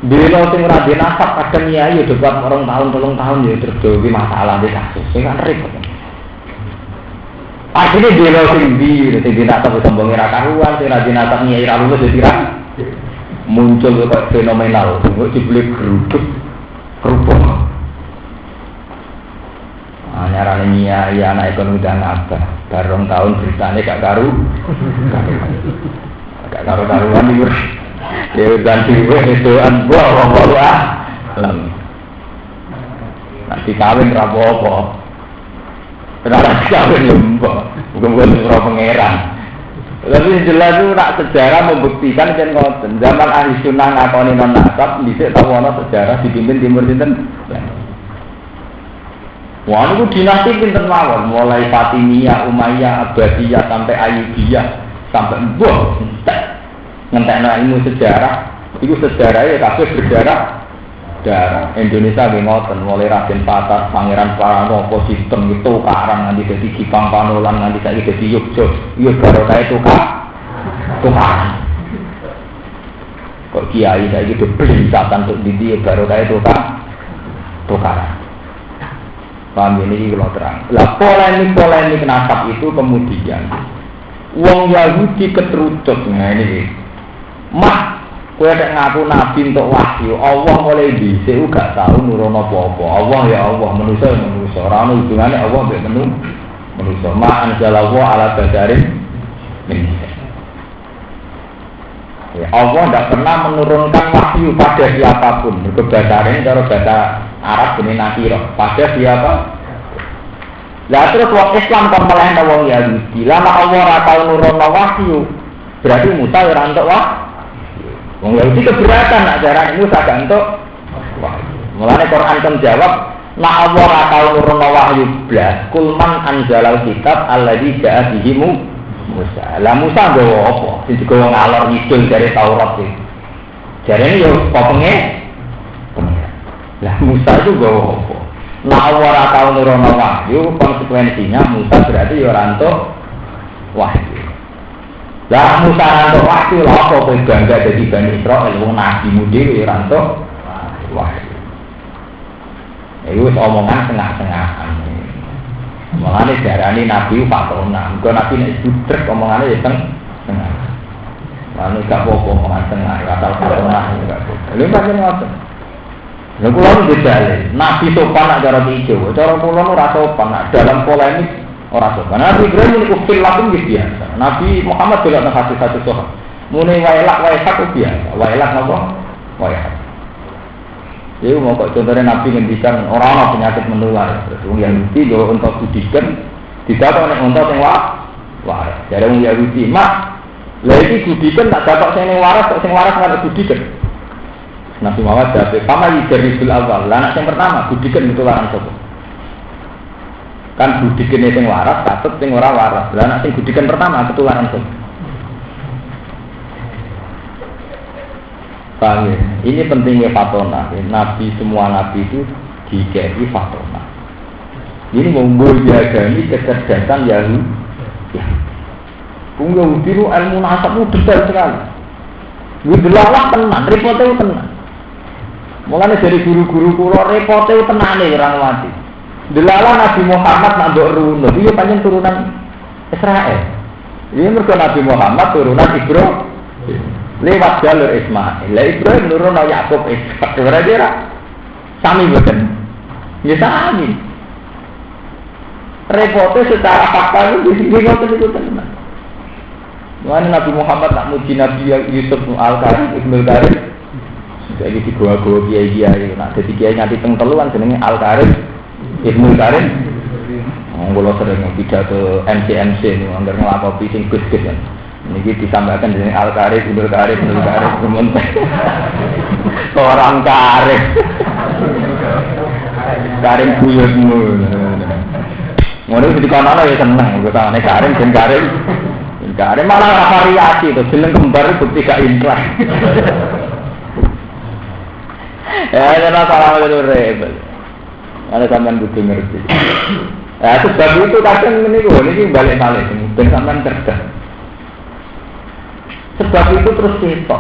A: Bila sing ora nasab kadang ya debat orang tahun 3 tahun ya terjadi masalah di kasus. Sing kan repot. Akhirnya dia lo sendiri, sing dinasab sombong ora karuan, sing dinasab nyai ra lulus dadi ra muncul kok fenomenal, kok dibeli kerupuk. Nyarane nyai anak ekonomi dan apa, bareng tahun beritanya gak karuan iki. Ya dan dhewe edoan apa ah. Nanti kawin ra apa-apa. Kenapa kawin lembah, bukan surah pangeran. Tapi jelas itu nak sejarah membuktikan kan ngoten. Zaman ahli sunnah ngakoni non nasab, dhisik tawono sejarah dipimpin Timur Sinten. Wah itu dinasti pinten mawon, mulai Fatimiyah, Umayyah, Abbasiyah sampai Ayyubiyah sampai mbuh ngentekno ilmu sejarah. Itu sejarahnya kabeh berdarah. Darah Indonesia nggih ngoten mulai Raden Patah, Pangeran Pranowo sistem itu karang nanti dadi Kipang Panolan nanti saiki dadi Yogyo. Yo barokah itu tukaran. Kok kiai saiki dibeli satan untuk didi barokah itu tukaran. Paham ini kalau terang. Lah polemik nasab itu kemudian wong Yahudi keterucut. Nah ini kowe nek ngaku nabi untuk wahyu, Allah oleh dhisik gak tau nurono apa-apa. Allah ya Allah, manusia ya manusia. Ora ono hubungane Allah mbek manusia. Ma anzalallahu ala badarin min. Ya Allah tidak pernah menurunkan wahyu pada siapapun. Berdasarkan cara bahasa Arab ini nakira. Pada siapa? Lah terus wong Islam kok melehno wong Yahudi. Lama Allah ora tau nurono wahyu. Berarti Musa ora entuk wahyu. Wong Yahudi keberatan nak darah Musa gak entuk wahyu. Mulane Quran kan jawab, "Na Allah ora tau nurono wahyu blas, kul man anzalal kitab alladzi ja'a bihi Musa." Lah Musa nggawa apa? Sing digawa ngalor ngidul dari Taurat iki. Jarene yo popenge. Lah Musa itu nggawa apa? Na Allah ora tau nurono wahyu, konsekuensinya Musa berarti yo ora entuk wahyu. Lah Musa rantuk wahyu lha apa kowe bangga dadi Bani Israil wong nabimu dhewe rantuk wahyu. Iku wis omongan tengah-tengahan. Mulane diarani nabi fatona. Engko nabi nek budrek omongane ya tengah. Lalu gak apa-apa omongan tengah, asal fatona enggak apa. Lha pancen ngoten. Lha kula nu dalil, nabi sopan nak cara ijo, cara kula nu ora sopan nak dalam polemik orang sopan. Nabi Ibrahim ini ukil lakum biasa. Nabi Muhammad juga ada hati-hati sopan. Muni wailak biasa. Wailak apa? Wailak. Jadi mau kok contohnya Nabi ngendikan orang penyakit menular. Terus Yahudi kalau untuk budikan tidak ada yang untuk yang waras. Jadi orang Yahudi mak. Lagi budikan tak dapat yang waras nggak budikan. Nabi Muhammad jawab, "Kama yidarisul awal." Anak yang pertama budikan itu larang sopan. Kan budikan sing waras, katut sing ora waras. Lah nek sing budikan pertama ketularan tuh. Paham ya? Ini pentingnya fatona. Nabi semua nabi itu dikei fatona. Ini memboyagani kecerdasan Yahudi. Ya. Yahudi itu ilmu nasab itu detail sekali. Delalah tenan, repotnya tenan. Mulanya dari guru-guru kulo repotnya tenan nih orang mati. Delalah Nabi Muhammad nambah runut, itu panjang turunan Israel. Ini mereka Nabi Muhammad turunan Ibrahim lewat jalur Ismail. Lah Ibrahim nurun Yakub Ishak. Kira-kira sami betul. Ya sami. Repotnya secara fakta itu disinggung itu tenan. Mana Nabi Muhammad tak muji Nabi Yusuf Al-Karim, Ibnu Karim. Jadi di gua-gua kiai-kiai, nak jadi kiai nanti tengteluan jenenge Al-Karim, Ibnu Karim. Kalau sering pidato MC ini, anggar ngelakuin sing gus-gus kan. Ini ditambahkan jenenge Al-Karim, Ibnu Karim, Ibnu Karim, sementara orang Karim. Karim buyutmu. Ngono di kono ya seneng, kok tane Karim ben Karim. Gak ada malah variasi itu, jeneng kembar bukti gak inkrah. Ya, jangan salah itu rebel. Ada sampean butuh ngerti. Ya, sebab itu kadang ini balik dan sampean cerdas. Sebab itu terus kita,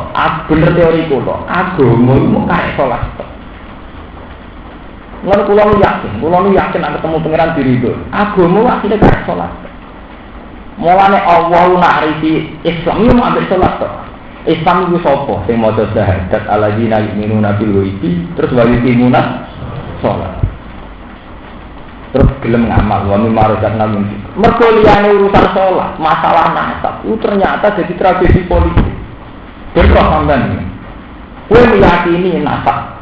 A: bener teori kulo, agama itu kayak sholat. Lalu kulo yakin nak ketemu pangeran diri itu, agama itu kayak sholat. Mulane Allah narifi Islam itu ambil sholat toh. Islam itu sopo sing maca syahadat alladzina yu'minuna bil ghaibi terus wa yuqimuna sholat. Terus gelem ngamal wa mimma razaqna min. Mergo liyane urusan sholat, masalah nasab itu ternyata jadi tragedi politik. Terus sampean kowe meyakini nasab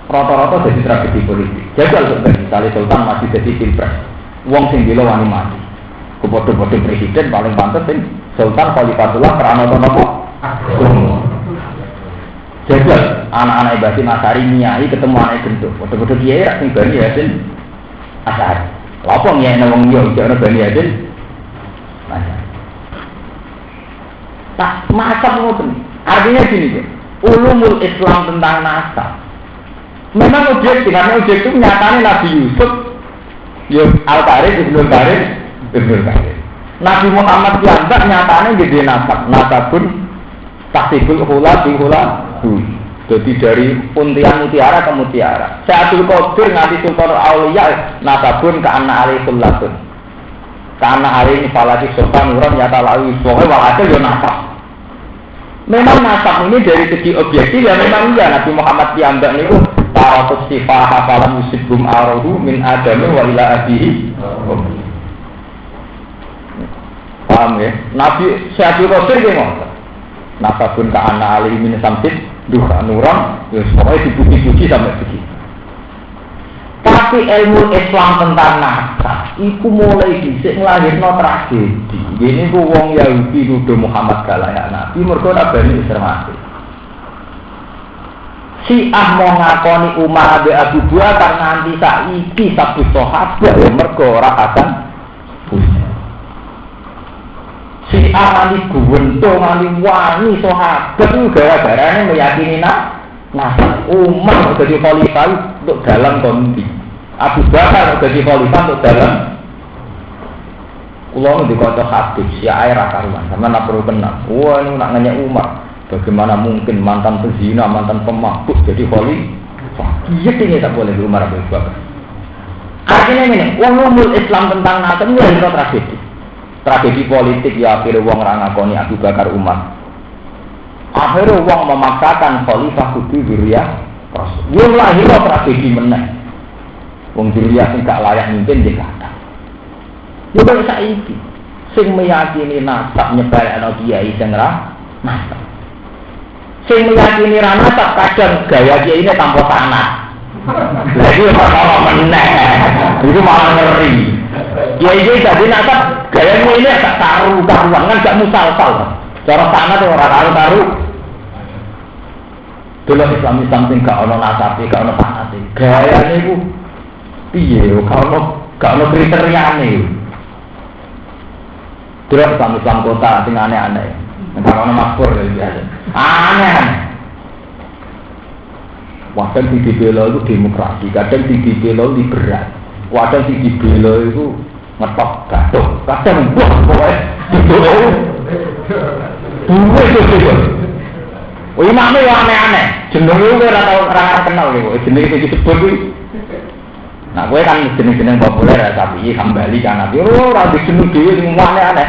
A: rata-rata jadi tragedi politik. Jajal misalnya sultan masih jadi pilpres. Wong sing bela wani mati. Kepodo-podo presiden paling pantas sing Sultan Khalifatullah karena apa? Jadi anak-anak Ibasi Masari Nyai ketemu anak gendut. Podo-podo kiai rak sing Bani Hasin Asar. Lapa nyai nang wong yo ana Bani Hasin. Tak macam ngoten. Artinya gini, ulumul Islam tentang nasab. Memang objektif, karena objektif nyatanya Nabi Yusuf, Al-Karim, Ibnu Karim. Nabi Muhammad dianggap nyatanya jadi nasabun taksibul hula bihula. Jadi dari untian mutiara ke mutiara. Syaikhul Qadir nganti Sultan Auliya nasabun ke anak ali sullatun. Ke anak ali ini falati sultan uram nyata lalu pokoknya walhasil ya nasab. Memang nasab ini dari segi objektif ya memang iya Nabi Muhammad dianggap itu taratus sifah hafalan musibum arohu min adami wa ila abihi. Paham ya? Nabi Syaikhul Qadir ki ngoten. Nasabun ka ana ali min samsid duha nuram, ya pokoknya dipuji-puji sampai begitu. Tapi ilmu Islam tentang nasab iku mulai dhisik nglahirno tragedi. Ini ku wong Yahudi nuduh Muhammad galayak Nabi mergo nabani Israel. Si mau ngakoni Umar be Abu Bakar nganti saiki sabtu sahabat ya mergo ora akan si nanti guwento nanti wani sahabat itu gara-garanya meyakini nasab. Umar jadi khalifah untuk dalam kondi, Abu Bakar jadi khalifah untuk dalam. Kulo dikocok hadis si air akaruan sama nak perlu kenal. Wah ini nak nanya Umar, bagaimana mungkin mantan pezina, mantan pemabuk jadi khalifah? Iya ini tak boleh Umar Abu Bakar. Artinya ini, ulumul Islam tentang nasab ini adalah tragedi. Tragedi politik ya akhirnya wong ra ngakoni Abu Bakar Umar. Akhirnya wong memaksakan khalifah kudu dzurriyyah Rasul. Yo lahir tragedi meneh. Wong dzurriyyah sing gak layak mimpin di kata. Yo kok saiki sing meyakini nasab nyebalekno kiai sing ra nasab. Sing meyakini ra nasab kadang gaya kiai ini tanpa sanad. Lagi ora meneh. Itu malah ngeri. Kiai jadi nasab gayanya ini agak karuan kan gak musalsal. Cara sanad ora karu-karu. Dulu Islam sing gak ono nasabe, gak ono sanate. Gayane iku piye gak ono kriteriane. Dulu Islam kota sing aneh-aneh. Nek ono makmur ya biasa. Aneh. Kadang dibela itu demokrasi, kadang dibela liberal. Wadah sing dibela iku ngetok gaduh. Kadang wah pokoke dibela. Oh imame yo aneh-aneh. Jenenge ora tau ora kenal kowe. Jenenge sing disebut kuwi. Nah kowe kan jeneng-jeneng populer ya tapi Hambali kan ati ora dijeneng dhewe sing aneh-aneh.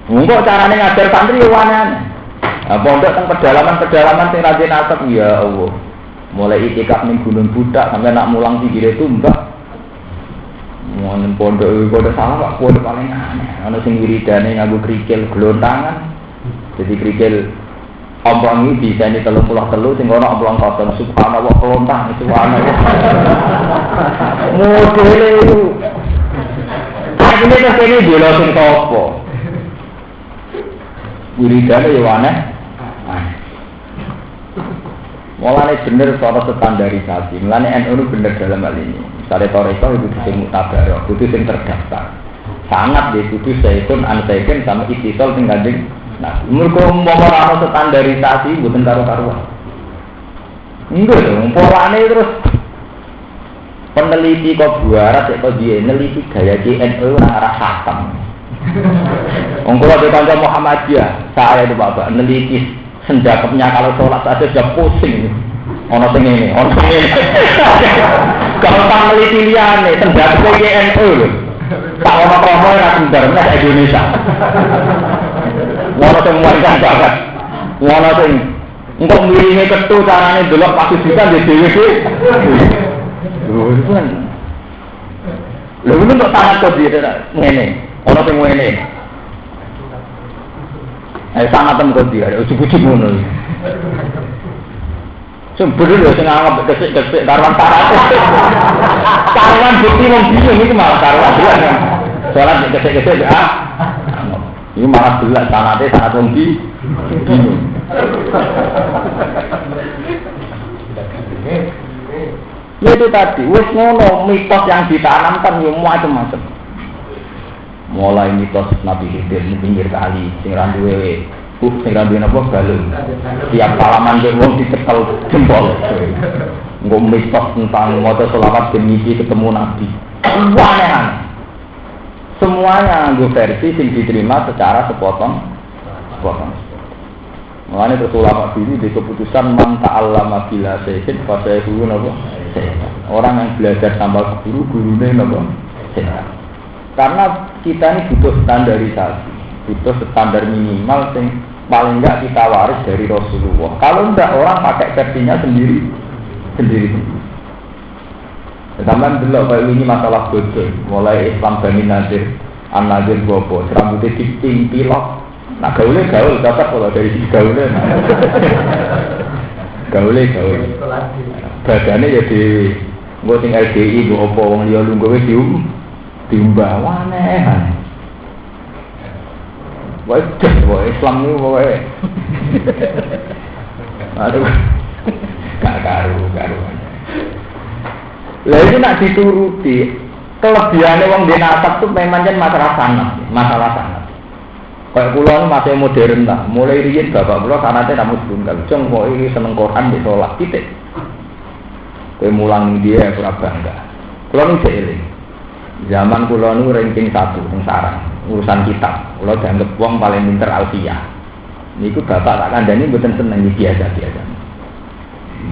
A: Monggo carane ngajar santri yo aneh-aneh. Pondok teng pedalaman sing rajin atep ya Allah. Mulai itikaf ning Gunung Budak sampai nak mulang sikile tumbak. Mun pondok iki kok salah Pak, pondok paling aneh. Ana sing wiridane nganggo krikil glontangan. Jadi krikil ompong iki diseni 33 sing ana ompong kosong subhanallah kelontang subhanallah. Modele itu. Artine to kene dhewe sing topo. Wiridane yo aneh. Mulane bener cara standarisasi. Mulane NU bener dalam hal ini. Misalnya Toreko itu sing mutabarok, itu sing terdaftar. Sangat di kudu saikun ansaiken sama istisol sing Kanjeng. Nah, mergo umpama ana standarisasi mboten karo-karuan. Enggak dong, polane terus peneliti kok buarat kok dia neliti gaya NU ora arah hatam. Wong kula kanca Muhammadiyah, saya itu Bapak neliti senjakepnya kalau sholat saja sudah pusing. Ono sing ngene, ono sing ngene. Kalau tak meliti liyane senjakepnya NU lho. Tak ono promo ora sendar nek Indonesia. Ono sing warga banget. Ono sing engko miringe kethu carane delok pasti bisa di dhewe. Lho itu kan. Lho untuk tangan kok dia ngene. Ono sing ngene. Sangat kok dia, ujuk-ujuk ngono. Sembere lho sing anggap kesik-kesik karuan syarat. Karuan bukti wong bingung iki malah karuan jelas kan. Salat kesik-kesik Ini malah jelas sanate sangat wong bingung. Ya itu tadi, wis ngono mitos yang ditanamkan yo macam-macam. Mulai mitos Nabi Khidir di pinggir kali, sing randuwe, sing randuwe apa balung. Tiap salaman ke wong dicekel jempol. Engko mitos tentang maca selawat demi ketemu Nabi. Aneh-aneh. Semuanya nganggo versi sing diterima secara sepotong. Mulane terus ulama dulu di keputusan man ta'allama bila syai'in fa sayhun apa? Orang yang belajar tanpa guru, gurune napa? Karena kita ini butuh standarisasi, butuh standar minimal yang paling enggak kita waris dari Rasulullah. Kalau enggak orang pakai versinya sendiri. Sampai dulu kalau ini masalah bodoh, mulai Islam Bani Nadir, An-Nadir Bobo, rambutnya diting pilok. Nah gaul cocok kalau dari gaulnya. Gaul. Badannya jadi, gue tinggal LDI, gue opo wong liya lungguhe diumbah aneh. Wah, Islam ni wae. Aduh. Gak karu. Lah itu nak dituruti. Kelebihane wong dene nasab tuh memang jan masalah sanad. Kayak kula masih modern lah. Mulai riyen bapak kula sanate namun tunggal. Jeng kok iki seneng Quran di salat titik. Kowe mulang dia ora bangga. Kula nu eling. Zaman kula nu ranking 1 ning sarang urusan kitab. Kula dianggep wong paling pinter alfiyah. Niku bapak tak kandhani mboten seneng iki biasa-biasa.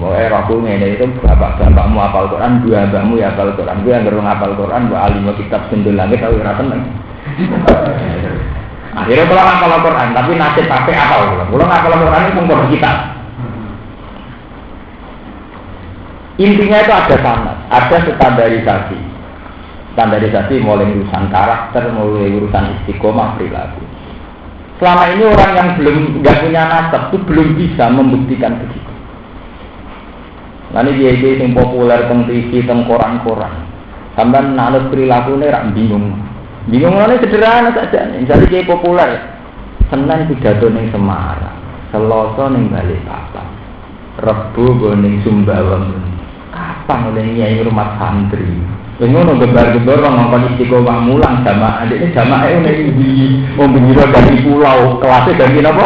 A: Moe raku ngene itu bapakmu hafal Quran, dua mbakmu ya hafal Quran. Kuwi anggere ngapal Quran, mbok alim kitab sendul langit tau ora seneng. Akhirnya kula ngapal Quran, tapi nasib pakai apal kula. Kula ngapal Quran itu mung kitab. Intinya itu ada sanad, ada standarisasi. Standarisasi mulai urusan karakter, mulai urusan istiqomah perilaku. Selama ini orang yang nggak punya nasab itu belum bisa membuktikan begitu. Nanti dia yang populer teng TV, teng koran-koran, sampai nanut perilaku ini rak bingung. Bingung ini sederhana saja. Misalnya dia populer, Senin pidato ning Semarang, Selasa ning Balikpapan, Rebo ning Sumbawa. Kapan oleh nyai rumah santri? Ngono gebar-gebar ngomong istiqomah mulang jamaah. Ini jamaah ini di Ombiro dari pulau, kelasnya dari apa?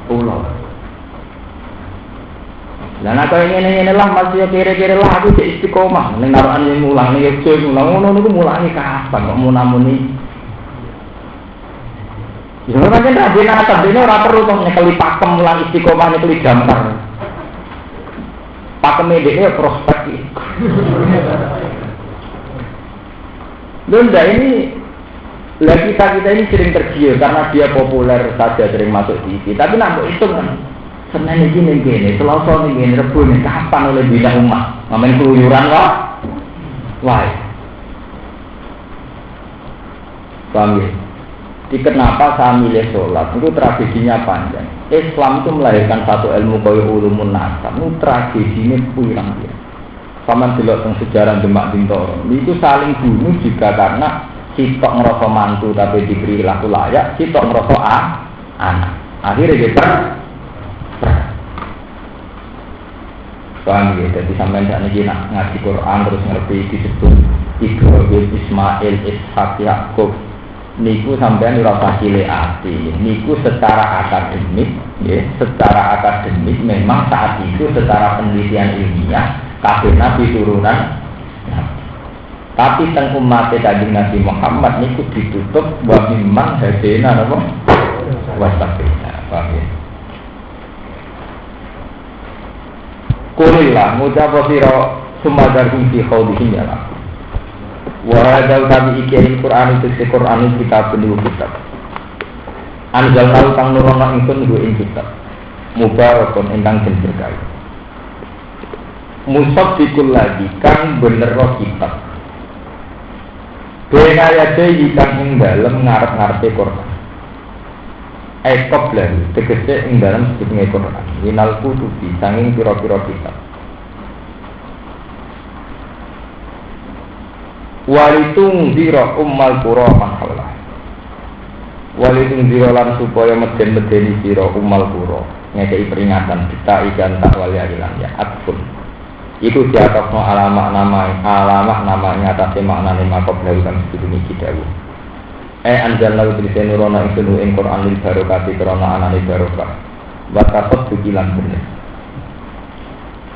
A: Pulau. Lah nek kaya ngene-ngene lah masih kira-kira lah aku cek istiqomah ning narokan yang mulang ning yo ngono niku mulangi kapan kok munamuni. Ya ora kan ra dene atas dene ora perlu to nyekeli pakem mulang istiqomah nyekeli gambar. Pakeme dhekne prospek iki. Bunda ini lah kita ini sering tergiur karena dia populer saja sering masuk TV. Tapi nak itu kan Senin ini gini, Selasa ini gini, Rebu ini kapan oleh bina umat? Ngamen keluyuran kok? Wah. Paham ya? Jadi kenapa saya milih sholat? Itu tragedinya panjang. Islam itu melahirkan satu ilmu kaya ulumun nasab. Itu tragedinya pirang dia. Sama delok teng sejarah Demak Bintoro. Itu saling bunuh juga karena sitok ngerasa mantu tapi diberi laku layak, sitok ngerasa anak. Akhirnya dia paham ya, jadi sampai saat ini ngaji Quran terus ngerti disebut Ibrahim, Ismail, Ishak, Yakub. Niku sampai nurasa cilik ati. Niku secara akademik, ya, secara akademik memang saat itu secara penelitian ilmiah kabeh nabi turunan. Tapi teng umat Kanjeng Nabi Muhammad niku ditutup wa mimman hadena napa? Wastabina. Paham ya? Kulillah ngucap sira sumadarhum fi khawdihim ya lah. Wa hadzal tabi ikil Qur'an itu si Qur'an kitab penuh kitab. Anjalna kang nurono ingsun nggo ing kitab. Mubarakun ingkang den berkahi. Musaddiqul ladzi kang bener kitab. Benaya deui kang ing dalem ngarep-ngarepe Qur'an. Ekop lalu, tegese ing dalam sebutnya Quran. Winal kutubi, sanging piro-piro kitab. Walitung ziro ummal pura manhaulah. Walitung ziro lan supaya meden-medeni ziro ummal pura. Ngekei peringatan, kita ikan tak wali adilan ya, atfun. Itu diatokno alamak namanya atasnya maknanya makop lalu kan sebutnya kidawu. Anjalna utrisi nurona insunu ing Qur'an lil barokati krana anane barokah. Wa taqat bukilan bener.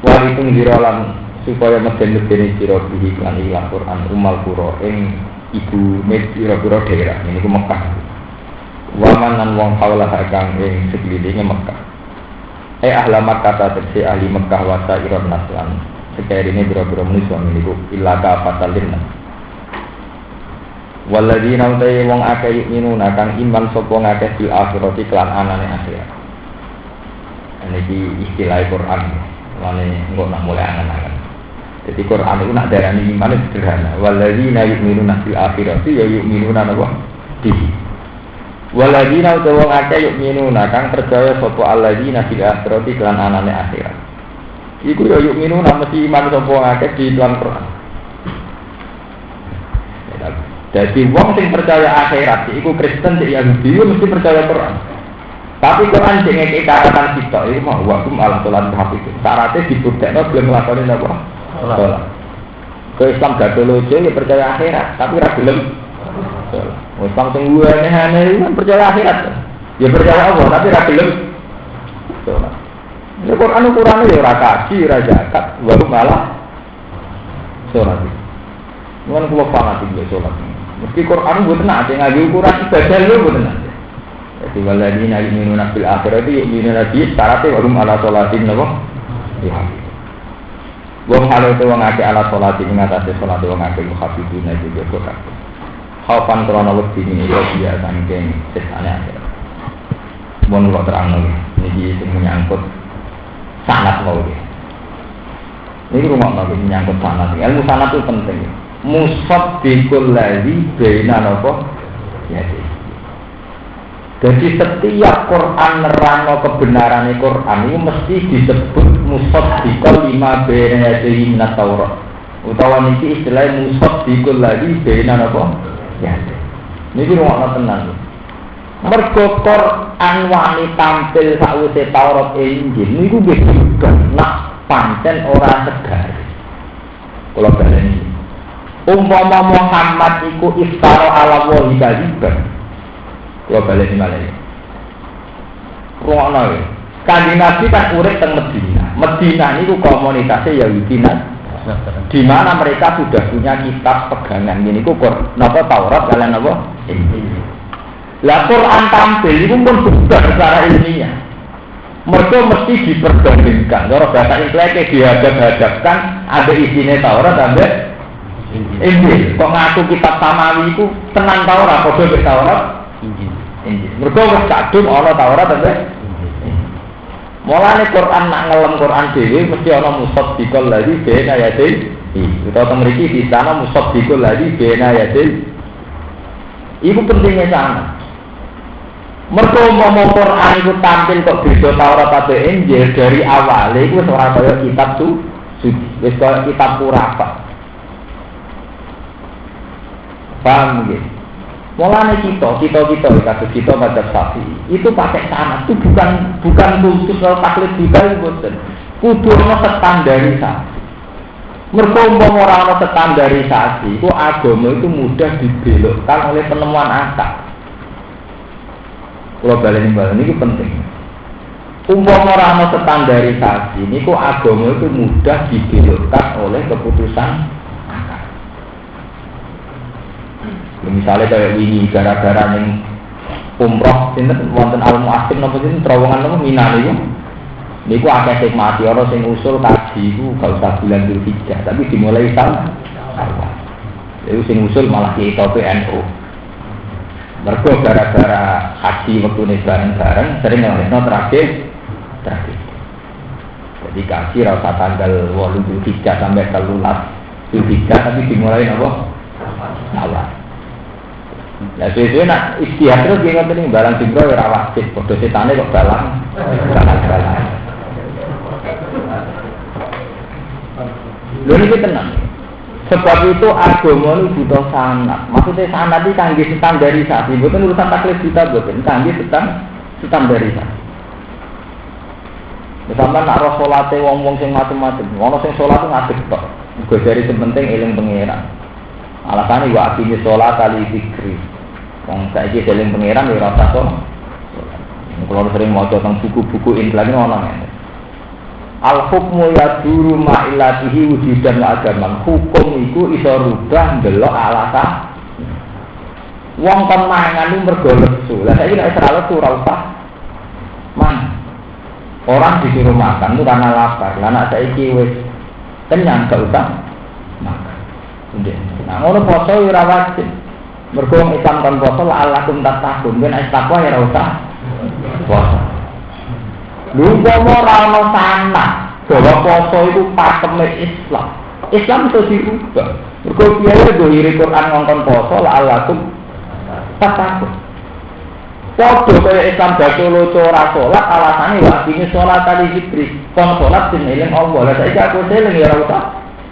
A: Wa itung dirolan supaya meden-medeni sira bihi lan ilang Qur'an umal qura ing ibu pira-pira daerah niku Mekah. Wa manan wong kaula kang ing sekelilinge Mekah. Ahla Makkah tegese ahli Mekah wa sa'iron naslan. Sekerine pira-pira manusa niku illa ka fatalin. Waladina utai wong akeh yu'minuna kang iman sapa ngakeh bil akhirati kelan anane akhirat. Niki istilah Quran. Lane engko nak mulai angan-angan. Jadi Quran itu nak darani iman sederhana. Waladina yu'minuna bil akhirati ya yu'minuna napa? Di. Waladina utai wong akeh yu'minuna kang percaya sapa alladzina bil akhirati kelan anane akhirat. Iku ya yu'minuna mesti iman sapa ngakeh di dalam Quran. Jadi wong sing percaya akhirat, iku Kristen, cek Yahudi, mesti percaya Quran. Tapi Quran sing ngekeki karatan kita, iku mau wakum ala sholat hafid. Syaratnya dibuktekno belum nglakoni napa? Sholat. Ke Islam gadolojo ya percaya akhirat, tapi ra gelem sholat. Islam sing aneh-aneh kan percaya akhirat. Ya percaya Allah, tapi ra gelem sholat. Ya Quran ukurane ya ora kaji, ora zakat, wakum ala sholat. Mun kula fanatik ya sholat. Meski Quran buat tenang, ngaji ukuran ibadah lu buat tenang. Jadi waladina yu'minuna bil akhirati yu'minuna bi syaratnya warum ala sholatin napa? Ya. Wong hale te wong akeh ala sholatin ngatasi sholat wong akeh muhafizuna juga kok. Khaufan krana wedi ini dia saking sesane akhirat. Mun kok terangno niki sing menyangkut sanad wae. Ini rumah nabi menyangkut sanad. Ilmu sanad itu penting. Musaddiqul ladzi baina napa ya. Jadi setiap Quran nerangno kebenaran Quran ini mesti disebut musaddiqul lima baina yadayhi minat Taurat. Utawa niki istilah musaddiqul ladzi baina napa ya. Niki rumah tenan. Mergo Quran wani tampil sakwise Taurat Injil niku wis nak pancen ora segar. Kula baleni umpama Muhammad iku iftara ala wahi kaliban. Kula baleni malih. Rumakno. Kanjeng Nabi kan urip teng Madinah. Medina ini komunitasnya Yahudi di mana mereka sudah punya kitab pegangan. Ini napa Taurat kalian napa? Lah Quran tampil itu pun bukan secara ilmiah. Mereka mesti diperbandingkan. Kalau bahasa Inggrisnya dihadap-hadapkan, ada isinya Taurat, ada Injil. Kok ngaku kitab Samawi itu tenang Taurat, kode be Taurat, Injil. Mereka wis kadung ana Taurat, ada mulane Quran nak ngelem Quran dhewe mesti ana musaddiqal ladzi baina yadayhi. Utawa mriki di sana musaddiqal ladzi baina yadayhi. Iku pentingnya sana. Mergo mau Quran itu tampil kok beda Taurat atau Injil dari awal itu ora kaya kitab suci, wis kaya kitab Qurafa. Paham nggih? Mulane kita kados kita madzhab Syafi'i itu pakai sanad itu bukan khusus kalau taklid juga mboten. Kudu ana standarisasi. Mergo ora ana standarisasi, itu agama itu mudah dibelokkan oleh penemuan akal. Kalau balik ini penting. Umpama ora ana standarisasi, niku agama itu mudah dibelokkan oleh keputusan akal. Misalnya kayak ini gara-gara ning umroh sinten wonten al-mu'asim napa sinten terowongan napa Mina niku akeh sing mati ora sing usul kaji iku gak usah bulan Dzulhijjah tapi dimulai tahun awal. Iku sing usul malah ki NU. Mergo gara-gara haji wektune bareng-bareng sering ngelehno terakhir. Jadi kaji rasa tanggal 8 Dzulhijjah sampai 13 Dzulhijjah tapi dimulai napa? Awal. Lah sesuai nak istihad terus dia ngoten iki barang singro ora wajib, padha setane kok balang. Lho niki tenang. Sebab itu agama itu butuh sanad. Maksudnya sanad iki kangge standarisasi, mboten urusan taklid kita mboten, kangge standarisasi. Sampeyan nak roh salate wong-wong sing macem-macem, ono sing salat ngadeg tok. Muga dari sepenting eling pangeran. Alasane wa aqimi sholat ali zikri. Wong saiki eling pangeran ya ora usah sholat. Kalau sering maca tentang buku-buku Islam ono ngene. Al-hukmu yaduru ma'ilatihi wujudan wa agaman. Hukum iku iso rubah ndelok alasan. Wong kon mangan iku mergo lesu. Lah saiki nek ora lesu ora usah mangan. Orang disuruh makan itu karena lapar. Lah nek saiki wis kenyang gak usah makan. Nah, ngono poso ora wajib. Mergo Islam kan poso la'allakum tattaqun. Ben takwa ya ora usah poso. Lu ora ono sana bahwa poso itu pakeme Islam. Islam itu dirubah. Mergo piye dohire Quran ngongkon poso la'allakum tattaqun. Podo kaya Islam batolo ora salat alasane wakine salat kali zikri. Kon salat sing eling Allah. Lah saiki aku eling ya ora usah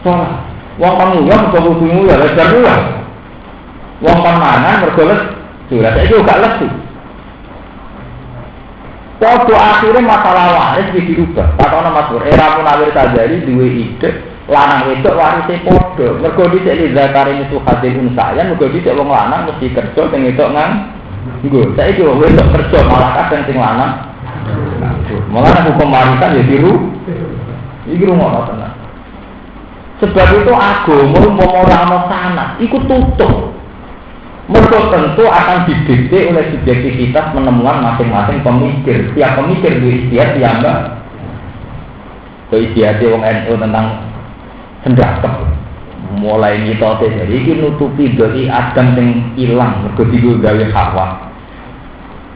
A: salat. Wong kamu ya mergo kudu ya lejar ya. Wong kan mangan mergo lesu. Lah saiki gak lesu. Podo akhirnya masalah waris dirubah. Takono Mas Bur, era Munawir Sajari duwe ide lanang wedok warise podo. Mergo dhisik li zakari itu hadil unsayan, mergo dhisik wong lanang mesti kerja sing wedok nganggo. Saiki wong wedok kerja malah kadang sing lanang. Malah hukum warisan ya diru. Iki rumono tenan. Sebab itu agama umpama ora ana sanad, iku tutup. Mergo tentu akan didikte oleh subjektivitas penemuan masing-masing pemikir. Tiap pemikir duwe istihad piyambak. Istihad wong NU tentang sendrakep. Mulai mitote jadi iki nutupi dari Adam sing ilang mergo digo gawe Hawa.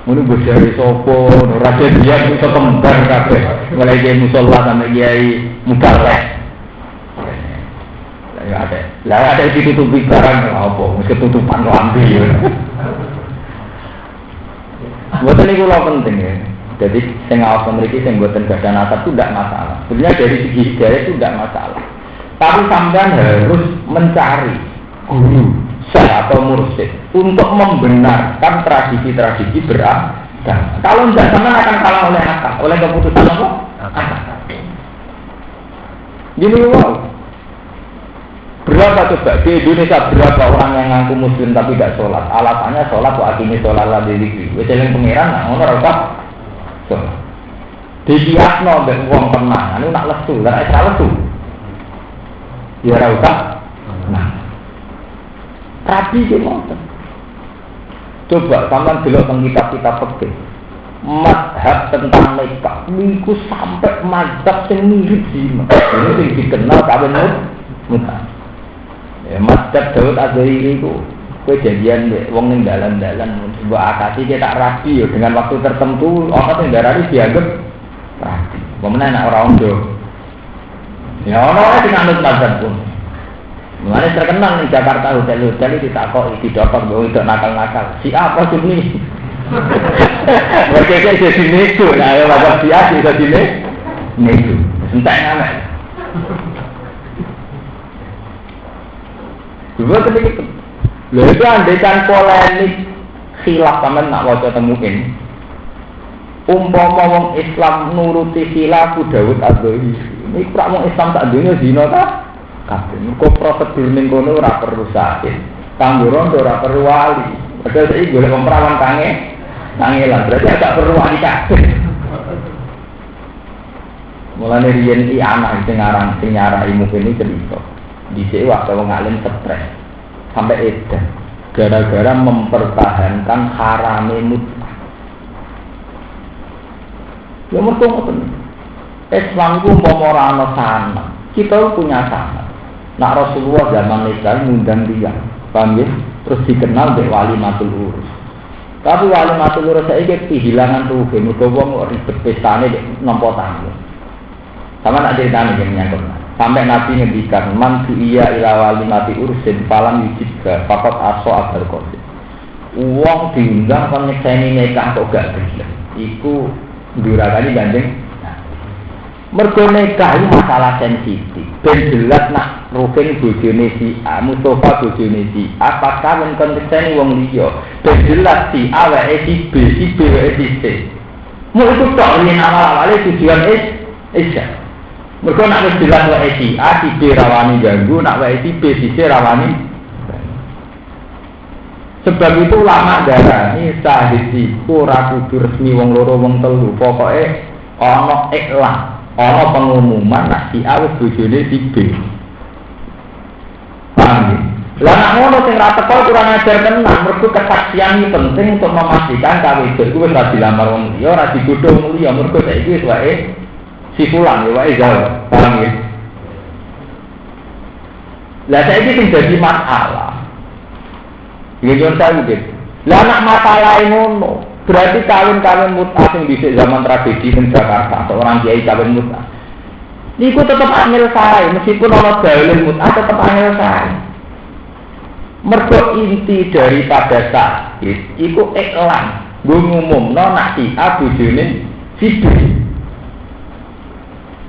A: Ngono bojare sapa, ora dia iso kembar kabeh. Mulai kiai musala sampe kiai mubalek. Ya ada. Lah ada ditutupi barang apa? Mesti tutupan lambe ya. Mboten niku lho penting ya. Jadi sing awak mriki sing mboten gadah nasab itu tidak masalah. Sebenarnya dari segi hidayah itu tidak masalah. Tapi sampean harus mencari guru, syekh atau mursyid untuk membenarkan tradisi-tradisi beragama. Kalau tidak sampean akan kalah oleh akal, oleh keputusan apa? Akal. Gini wow. Berapa coba di Indonesia berapa orang yang ngaku muslim tapi tidak sholat? Alasannya sholat wa akimi sholat la dzikri. Wis eling pangeran nak ngono ora usah sholat. Dikiasno mbek wong tenang, anu nak lesu, ora ora lesu. Ya ora usah. Nah. Rabi ki ngoten. Coba sampean delok teng kitab-kitab fikih. Mazhab tentang nikah niku sampai mazhab sing mirip zina. Ini sing dikenal kawin mut'ah. Ya mazhab Daud Azhari iku kowe janjian mbek wong ning dalan-dalan mbok akati ki tak rabi yo dengan waktu tertentu akad ning darani dianggap rabi. Pemenang nak ora ondo. Ya ono sing anut mazhab pun. Mulane terkenal ning Jakarta hotel-hotel iki ditakoki didokok mbok itu nakal-nakal. Si apa Sunni? Mereka jadi nego, nah ya wajah biasa jadi nego. Entek ngamek. Dua ketika itu andekan polemik khilaf sampean nak waca temuin. Umpama wong Islam nuruti khilaf Daud Azhari. Ini prak wong Islam tak dunya zina ta? Kabeh. Kok prosedur ning kono ora perlu sakit. Kanggo rondo ora perlu wali. Padahal iki golek perawan kangelan berarti agak perlu wali kabeh. Mulane riyen iki anak sing nyarai mungkin iki cerita. Dhisik waktu wong alim stres sampai edan gara-gara mempertahankan harame mut'ah. Ya mergo ngoten. Islam ku umpama ora ana sana, kita punya sana. Nak Rasulullah zaman nikah ngundang dia, paham ya? Terus dikenal dek wali matul urus. Tapi wali matul urus saiki kehilangan tuh, mergo wong ribet pestane nampa tamu. Sama nak ceritane yang nyangkut. Sampai Nabi ngendikan man tu iya ila wali mati ursin falam yujibka faqat aso abal qasi. Wong diundang kon nyekseni nikah kok gak gelem. Iku durakane gandeng. Mergo nikah iki masalah sensitif. Ben jelas nak Rukin bojone si A, Mustafa bojone si A, apakah men kon nyekseni wong liya. Ben jelas si A wae si B, si B wae si C. Mau itu tok yen awal-awale tujuan isya. Mereka nak wis jelas wae si A, si B rawani ganggu, nak wae si B, si C rawani. Sebab itu ulama darani sahih iku ora kudu resmi wong loro wong telu, pokoke ana iklan, ana pengumuman nak si A wis bojone si B. Paham? Lah nak ngono sing ra teko kurang ajar tenan, mergo kesaksian iki penting untuk memastikan kawin iku wis ra dilamar wong liya, ora digodho wong liya, mergo saiki wis wae si pulang ya wae jauh, paham ya? Lah saya ini menjadi masalah. Ya jangan saya gitu. Lah anak masalah ngono, berarti kawin mut'ah yang di zaman tragedi di Jakarta, seorang kiai kawin mut'ah. Niku tetap angel saya, meskipun orang dalil mut'ah tetap angel saya. Mergo inti daripada sakit, iku iklan, gue ngumumno nak si A bojone si B.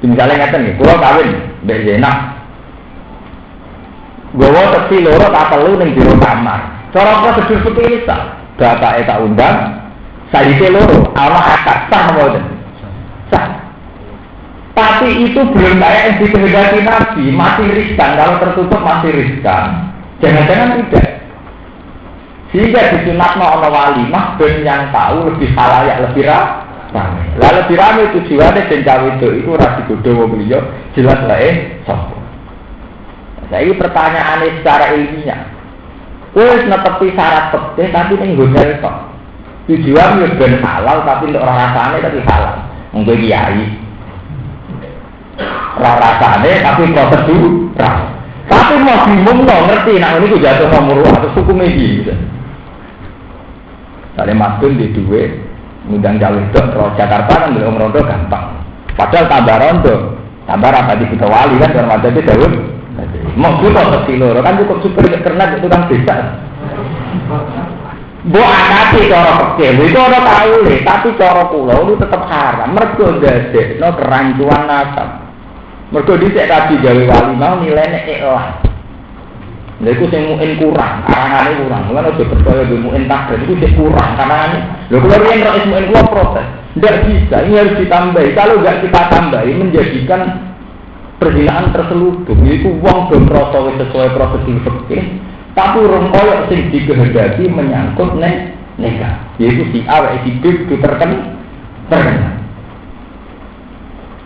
A: Misalnya ngeten nih, kalau kawin mbek Zenak, gowo teksi loro tak telu ning jero kamar. Cara prosedur seperti ini bapake tak undang, saiki loro, ana akad sah mboten? Sah. Tapi itu belum kayak yang dikehendaki Nabi, masih riskan, kalau tertutup masih riskan. Jangan-jangan tidak. Sehingga disunatno ana walimah ben yang tahu lebih halayak lebih ramai. Lalu dirame tujuannya dan cawe itu ora digodho wong liya jelas wae sapa. Saiki pertanyaane secara ilmiah. Wis netepi syarat fikih tapi ning hotel kok. Tujuan yo ben halal tapi untuk ora rasane tapi halal. Wong kowe kiai. Ora rasane tapi prosedur. Tapi mau dimungno ngerti nek niku jatuh nomor atau hukume iki. Sale masuk di duwe ngundang cawe itu terus Jakarta kan belum rondo gampang. Padahal tambah rondo, tambah rapati kita wali kan karena ada di Daud. Mau kita kecil kan cukup super karena itu kan bisa. Buat akati cara kecil itu orang tahu deh, tapi cara pulau itu tetap haram. Mergo dadi no kerancuan nasab. Mergo dhisik tadi gawe wali mau nilainya ikhlas. Lha iku sing muin kurang, arangane kurang. Lan aja percaya be muin takdir itu sing kurang karena lho kalau yang rais muin gua protes. Enggak bisa, ini harus ditambahi. Kalau enggak kita tambahi menjadikan perzinaan terselubung. Itu uang dong rasa sesuai prosedur fikih. Tapi urung koyo sing dikehendaki menyangkut nikah. Yaitu si A wae si B itu terkena.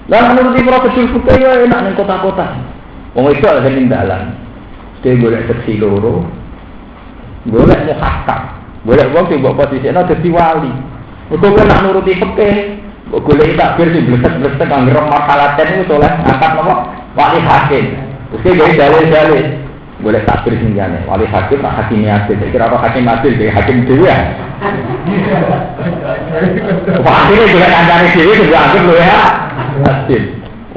A: Lah menuruti prosedur fikih ya enak ning kota-kota. Wong itu ada ning dalan. Mesti golek seksi loro. Golek muhakkam. Golek wong sing mbok posisine dadi wali. Mergo nek nuruti fikih, mbok golek takbir sing blesek-blesek kang ngrem makalaten iku soleh angkat apa? Wali hakim. Terus gawe dalil-dalil. Golek takbir sing jane. Wali hakim tak hakim adil. Kira apa hakim adil iki hakim dhewe ya. Wah, ini golek kancane dhewe sing anggap lho ya. Adil.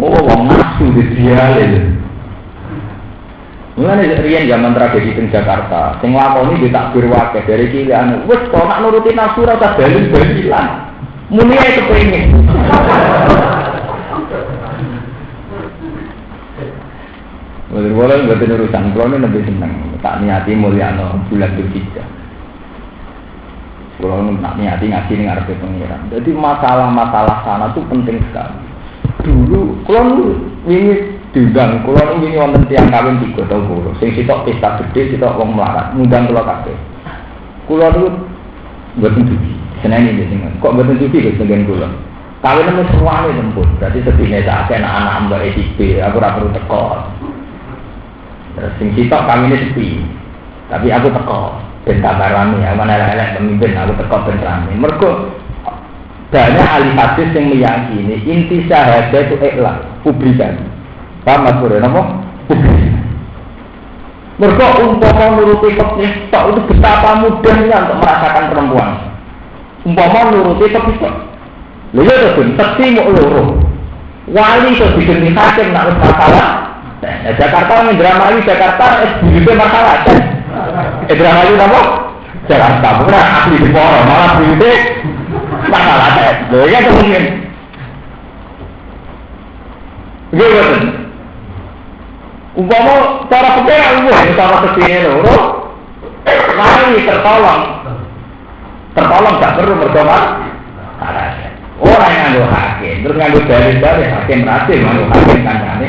A: Oh, wong nafsu didiale. Mulane riyen zaman tragedi teng Jakarta, sing nglakoni di takbir wae dari cilik wis kok nak nuruti nafsu ora usah dalil-dalilan. Muni ae kepengin. Walau nggak urusan, kalau ini lebih senang tak niati mulyano bulan Dzulhijjah. Kalau nak niati ngaji nih ngarepe pengiran. Jadi masalah-masalah sana tuh penting sekali. Dulu kalau ini diundang, kalau ini wonten tiang kawin 3 tahun kulo. Sing sitok pesta gede, sitok wong melarat, ngundang kulo kabeh. Kulo niku mboten dugi. Seneng iki sing kok mboten dugi Gus dengan kulo. Kawin nemu suwane tempur. Berarti sedine sak anak-anak mbak EDP, aku ora perlu teko. Terus sing sitok kawine sepi. Tapi aku teko ben kabarane, aku elek-elek pemimpin aku teko ben rame. Mergo banyak ahli hadis yang meyakini inti syahadat itu ikhlas, publikan. Paham maksudnya apa? Mergo umpama nuruti fikih tok itu betapa mudahnya untuk merasakan perempuan. Umpama nuruti fikih tok. Lha ya to teksi mok loro. Wali to digendi hakim nek masalah. Nah, Jakarta Indramayu Jakarta itu masalah. Indramayu apa? Jakarta bukan asli di Poro, malah itu masalah. Lho ya mungkin. Gimana? Umpama cara pikir aku sama kesini loro, mari tertolong gak perlu berdoa. Orang yang nganggo hakim, terus nganggo dalil-dalil hakim berhasil nganggo hakim kancane.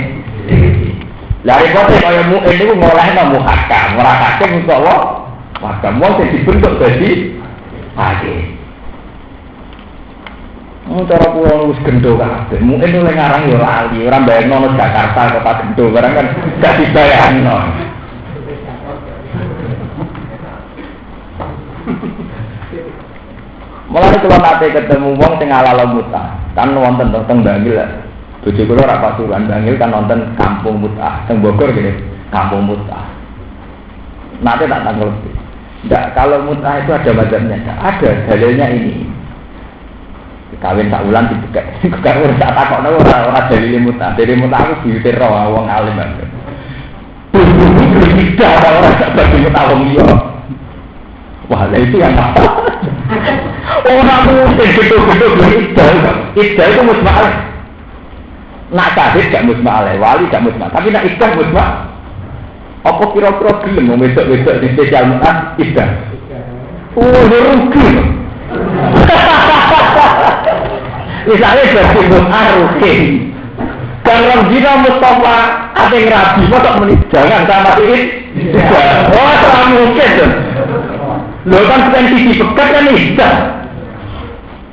A: Lari kote kaya mu'in itu ngolehno muhakam, ora hakim untuk apa? Muhakam wong sing dibentuk dadi hakim. Cara pulau wis gendho kabeh. Mu'in oleh ngarang ya lali, ora bayangno Jakarta kota gendho, barang kan gak dibayangno. Mulane kula nate ketemu wong sing ala mutah, kan wonten teng Bangil. Bojo kula ora Pasuruan Bangil kan wonten kampung mutah, teng Bogor gini, kampung mutah. Nate tak tanggal. Enggak, kalau mutah itu ada mazhabnya, ada dalilnya ini. Kawin sak wulan dibekek. Kok ora tak takokno ora dalile mutah. Dalile mutah aku diutir ro wong alim banget. Tidak ora tak bagi mutah wong liya. Wah, itu yang apa? Orang mungkin betul-betul Iddah itu musma'al. Nak sadid gak musma'al, wali gak musma'al. Tapi nak iddah musma'al. Apa kira-kira gelem mau besok-besok di spesial mutah iddah? Rugi. Misalnya jadi mutah rugi. Kalau jika Mustafa ada yang rabi, masa menit jangan sama iddah. Oh, tak mungkin tuh. Lo kan potensi dipekat kan iddah.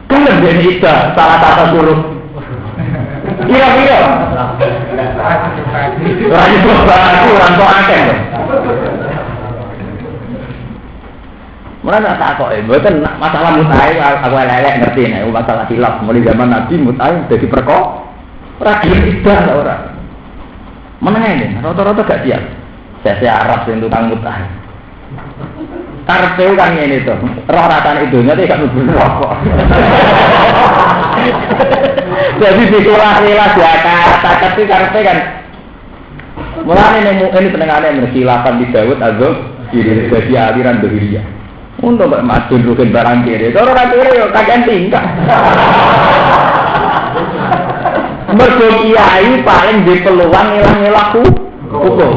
A: Kan lebih iddah salah satu suruh. Kira-kira. Lagi coba aku orang tua akeh. Mana tak takok mboten masalah mutai aku elek ngerti nek masalah khilaf mulai zaman Nabi mutai dadi perkara ora iddah ta ora. Menenge rata-rata gak siap. Saya Arab sing tukang mutai. Karpe kan ini tuh, roh ratan itu nanti gak nubun rokok. Jadi dikelah-kelah Jakarta, tapi karpe kan. Mulai ini pendengarnya bersilakan di Dawud Azam, diri jadi aliran Dohiriyah. Untuk Mbak Madun rukin barang kiri, kalau orang kiri yuk kakek tingkat. Mergo kiai paling di peluang ngilang-ngilang hukum.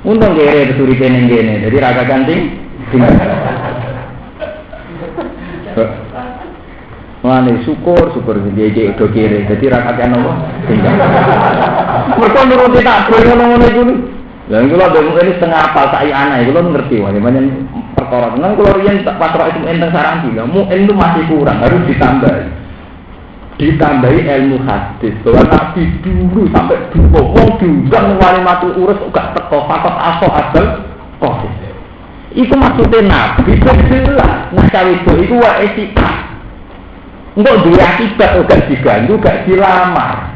A: Untung kere besuri teneng gene, jadi raga ganting. Mulane syukur dia do kere, jadi raga kan apa? Tinggal. Mergo nuruti takbir ngono-ngono iku. Lah kula ini setengah apal sak anak, kula ngerti wae pancen perkara tenan kula riyen tak pasrah itu enteng saranti. Lah mu'in itu masih kurang, harus ditambah. ditambahi ilmu hadis bahwa Nabi dulu sampai dulu wong diundang walimatul urus gak teko fakot aso adal kok. Iku maksudnya Nabi jelas. Nah cawido iku wae sikap. Engko duwe akibat gak diganggu gak dilamar.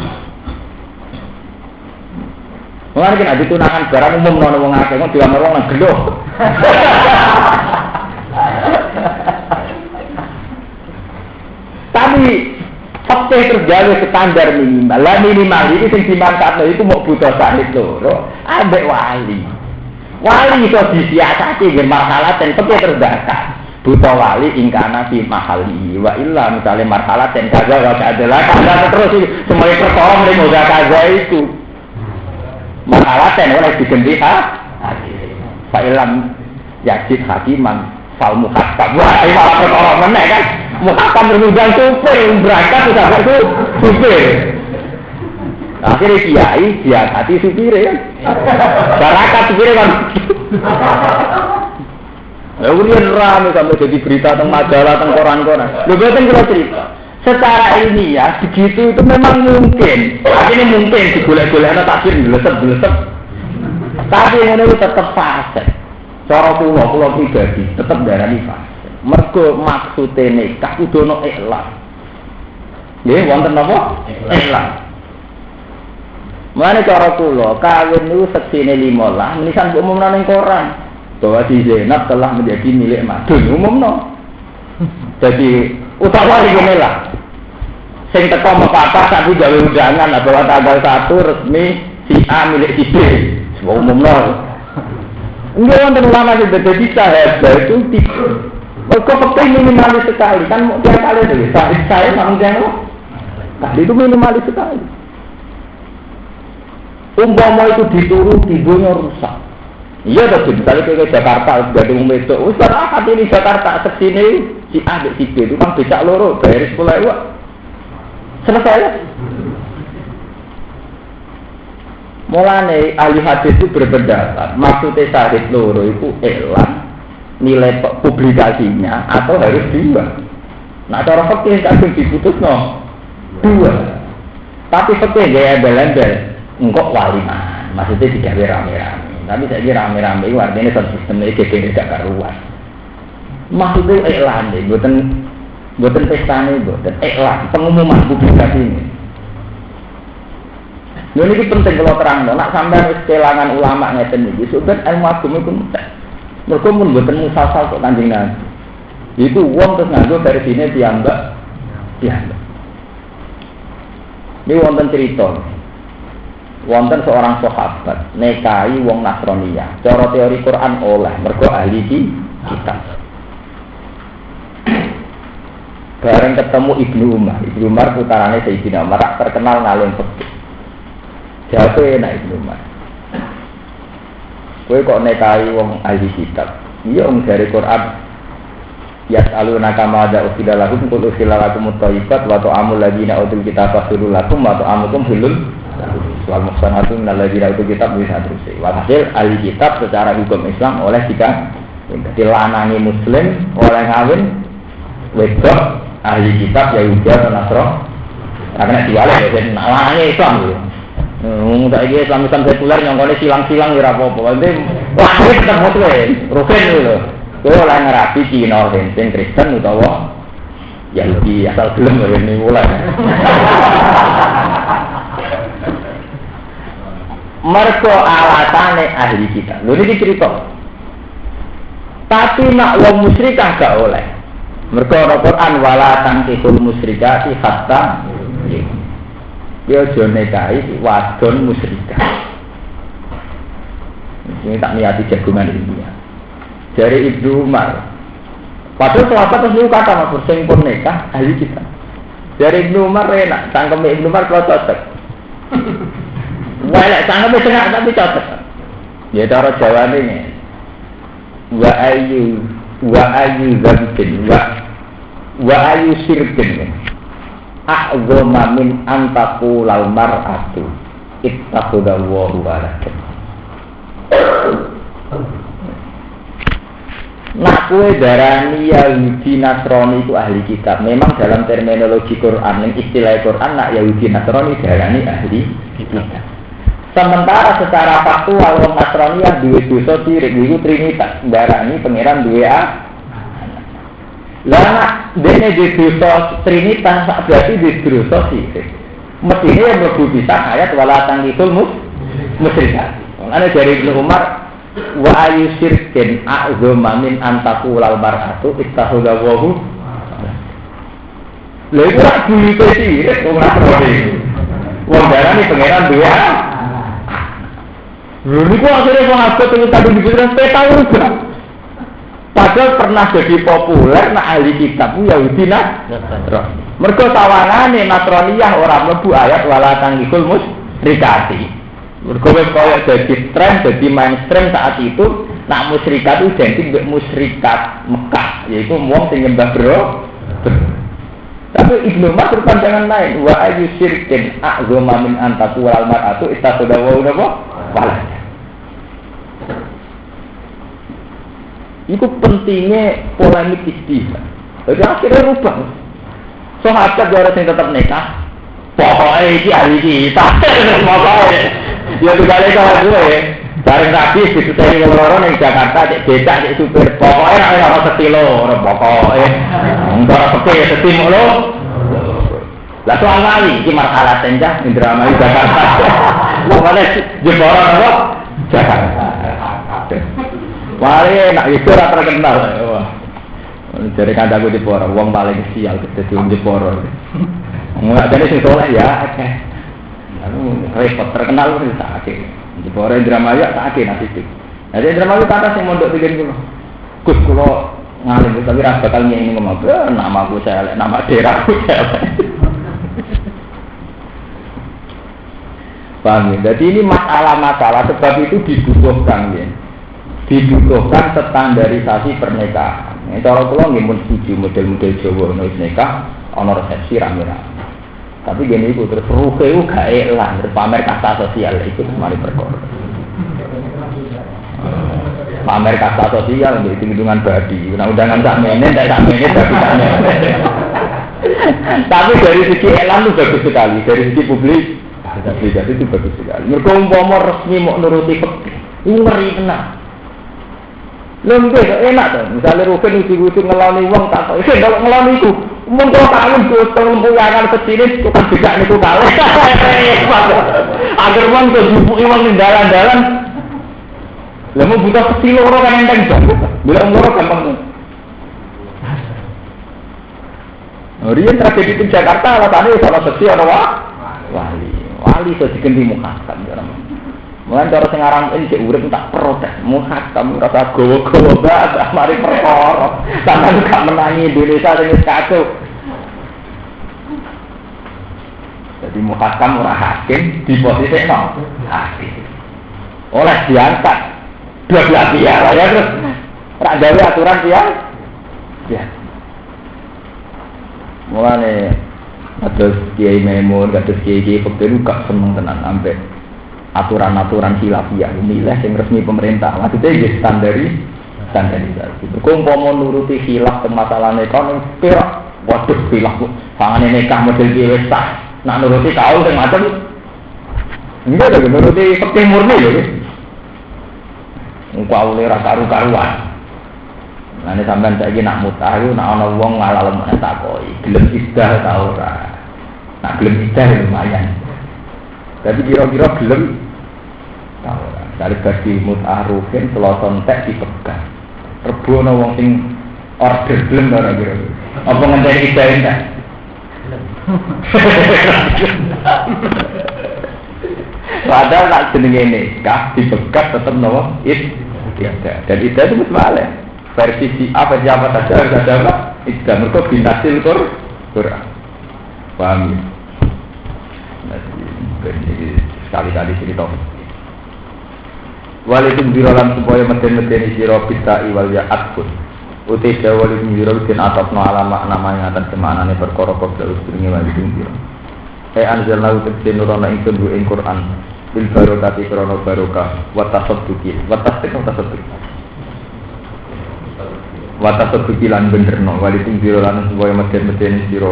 A: Mungkin ada tunangan barang umum nono wong akeh kok dilamar wong nang gelo. Tapi fakta terjaga standar minimal. Lah minimal ini sing dimantapno iku mau butuh sahid loro, ambek wali. Wali iso disiasati nggih masalah ten fakta terdata. Butuh wali ingkana fi mahali wa illa misale marhalah ten kaza wa adalah kaza terus semuanya perkara mrene udah kaza itu. Masalah ten oleh digendi Pak Ilham Yajid Hakiman Fal Muhakkam. Wah, ini malah perkara meneh kan. Muhakkam berundang supir, berangkat sudah itu supir. Akhirnya kiai dia hati supir kan. Barakat supir kan. Kemudian ramai sampai jadi berita tentang majalah, tentang koran-koran. Lu betul kalau cerita. Secara ilmiah begitu itu memang mungkin. Ini mungkin digolek-golek ana takdir blesep-blesep. Tapi ngono itu tetap fase. Cara kula pribadi tetap darani fase. Mergo maksude nikah kudu ana ikhlas. Nggih wonten napa? Ikhlas. Mane cara kula kawin niku seksine 15, menisan umumna ning koran bahwa si Zainab telah menjadi milik madun umumno. Jadi utawa ngene lah. Sing teko mepatah tapi gawe undangan bahwa tanggal 1 resmi si A milik si B. Semua umumno. Enggak wonten ulama sing dadi sahabat itu kok penting minimalis sekali kan tiap kali itu saya sama jangan tadi itu minimalis sekali. Umpama itu dituruti dunia rusak. Iya betul, misalnya ke Jakarta udah ada besok, usah hati ini Jakarta kesini si A si B itu kan becak loro bayar 10.000 selesai ya. Mulane ahli hadis itu berpendapat maksudnya sahid loro itu elang nilai publikasinya atau harus 2. Nah cara fikih kadang diputus no 2. Tapi fikih gaya embel-embel engkok waliman, maksudnya digawe rame-rame. Tapi saya kira rame-rame itu artinya sistemnya gede gak karuan. Maksudnya iklan deh, buatan pesta ini, buatan iklan, pengumuman publikasi ini. Ini penting kalau terang, nak sampai kehilangan ulama ngeten ini, sudah ilmu agama itu mudah. Mereka pun buatan musasal kok Kanjeng Nabi. Itu uang terus nganggo dari sini dianggap. Ini wonten cerita. Wonten seorang sahabat nikahi wong Nasraniyah. Cara teori Quran oleh mergo ahli kitab. Bareng ketemu Ibnu Umar putarane Sayyidina Umar terkenal ngalim fikih. Jatuh enak Ibnu Umar. Kowe kok nikahi wong ahli kitab. Iya wong dari Quran. Yas'aluna kama ada usidalakum qul usilalakum at-thayyibat wa ta'amul ladina utul kitaba firul lakum wa ta'amukum hilul wal muhsanatu minal ladzina utul kitab bisa terus. Walhasil ahli kitab secara hukum Islam oleh jika dilanangi muslim oleh ngawin wedok ahli kitab Yahudi atau Nasrani. Karena diwale ya lanangi Islam lho. Tak iki Islam sekuler nyongkone silang-silang ora apa-apa. Penting lahir ketemu kowe. Rugen lho. Kowe oleh ngerapi Cina sing Kristen utawa Yahudi asal gelem ngene mulai. Mergo alatane ahli kita. Lho niki cerita. Tapi nak wong musyrikah gak oleh. Mergo ana Quran wala tangkihul musyrikati hatta yo jone kae wadon musyrikah. Ini tak niati jagungan ini ya. Dari Ibnu Umar. Padahal sahabat terus kata Mas sing pun nikah ahli kita. Dari Ibnu Umar enak, cangkeme Ibnu Umar kalau cocok. Wala cangkeme tengah tapi cocok. Ya cara Jawane ini. Wa ayu dzambin wa ayu sirkin. A'zama min antaku lal mar'atu ittaqullahu walakum. Nak kue darani Yahudi Nasrani itu ahli kitab. Memang dalam terminologi Quran, yang istilah Quran, nak Yahudi Nasrani darani ahli kitab. Sementara secara faktual wong Nasrani yang duwe dosa sirik iku trinitas, darani pangeran duwe a. Lah nak dene di dosa trinitas berarti di dosa sirik. Mestine yang mlebu bisa ayat wala tangkul musyrikat. Ana dari Ibnu Umar wa ayu syirkin a'zama min an taqulal mar'atu ittakhadhahu. Lha iku rak duwe sirik wong Nasrani. Wong darani pangeran duwe a. Lho niku akhirnya sahabat yang tadi dibilang peta juga. Padahal pernah jadi populer nak ahli kitab Yahudi Nasrani. Mergo tawangane Nasraniyah ora mlebu ayat wala tangkul musyrikati. Mergo wis koyo dadi tren, dadi mainstream saat itu nak musyrikat itu identik mbek musyrikat Mekah, yaitu wong sing nyembah bro. Tapi Ibnu Umar berpandangan lain, wa ayu syirkin a'zama min an taqulal mar'atu ittakhadhahu napa? Walad. Itu pentingnya polemik istihad. Jadi akhirnya rubah. Sahabat harus yang tetap nikah. Pokoknya ini ahli kita. Pokoknya. Ya juga ada gue. Bareng rapi di Sutari Ngoloro di Jakarta cek becak cek supir. Pokoknya ada orang setilo. Pokoknya. Enggak setim lo. Lah soal kali ini masalah tenjah di drama di Jakarta. Pokoknya jeboran apa? Jakarta. Wale nak itu ora terkenal. Wah. Dari kandaku di Poro, wong paling sial dadi wong di Poro. Wong ajane sing saleh ya akeh. Lalu repot terkenal wis sakake. Di Poro Indramayu sakake nasib. Nah, di Indramayu kata sing mondok bikin kula. Gus kula ngalim tapi ra bakal ngene ngomong. Namaku saya nama daerahku saya. Paham ya? Jadi ini masalah-masalah sebab itu dibutuhkan ya. Dibutuhkan standarisasi pernikahan. Ini cara kula nggih mun setuju model-model Jawa nulis nikah ana resepsi rame-rame. Tapi gini iku terus ruhe ku gak elan pamer kasta sosial itu mari perkara. Pamer kasta sosial nggih hitung-hitungan babi. Nah undangan sak mene ndak sak mene babi sak mene. Tapi dari segi elan itu bagus sekali, dari segi publik jadi itu bagus sekali. Mergo umpama resmi mau nuruti fikih, iku ngeri tenan. Lembek enak tuh, misalnya Ruben uji-uji ngeloni uang tak tahu, kalau ngeloni itu, mungkin kalian betul mempunyai kecilin, bukan juga itu kalah. Agar uang tuh dibuki uang di dalan-dalan, lemu butuh kecil orang kan enteng banget, bila orang gampang tuh. Rian tragedi di Jakarta, alasannya salah satu orang wali so diganti muhakam, mulai cara sing aran ini cek urip tak protes, muhakam rasa gowo-gowo banget, mari perkara. Sampeyan gak menangi Indonesia sing wis kacau. Jadi muhakam ora hakim di posisi no hakim. Oleh diangkat bla-bla biar ya terus rak gawe aturan ya. Mulane kados Kiai Maimun, kados Kiai Fakir gak seneng tenan ambek aturan-aturan khilafiyah inilah yang resmi pemerintah maksudnya ya standarisasi berkumpul nuruti khilaf ke masalah ekonomi perak waduh khilaf pangan nikah model biasa nak nuruti kau yang macam enggak ada nuruti fakih murni ya engkau lera karu-karuan nah ini sampai saya ingin nak mutah itu nak ada orang ngalah lemah takoi gelem idah tau ora nak gelem idah lumayan. Tapi kira-kira gelem tahu dari bagi mut'arufin seloton tek dipegang rebono wong sing order gelem ora kira apa ngenteni idain tak padahal tak jenenge nikah dipegang tetep nawa dan idah itu mesti versi si apa jabat saja harus ada apa idah mereka binasil Quran paham ya? Sekali-kali cerita walikum birolan supaya meden-meden sira bisa iwal ya atpun uti walikum birolan den atapno alama namanya atas kemanane perkara kok usringe walikum biro anzalna uti nurana ingsun ing Quran bil barokati krana barokah wa tasadduqi wa tasdiq Wata sebekilan benerno waliting biro lan supaya meden-meden sira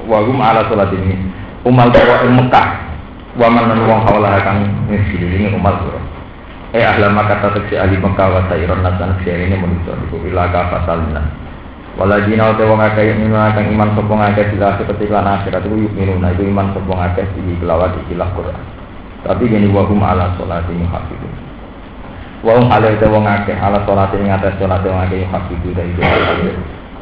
A: wagum ala salat ini umal tawa ing Mekah waman lan wong kawula kang ngisilingi umal sira ahla Makkah tetep ahli Mekah wa sayron nasan ini manusa iku ilaka fasalna waladina te wong akeh kang iman sapa ngakeh dilah seperti lan akhirat iku yuminuna itu iman sapa ngakeh iki kelawat ikilah Quran tapi gini wagum ala salat ini hafidun wong ale te wong akeh ala salat ing atas salat wong akeh hafidu dari itu.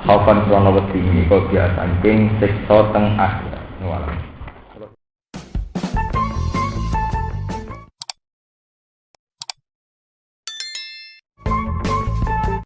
A: Khaufan krono wedi iki kok biasa saking siksa teng akhirat.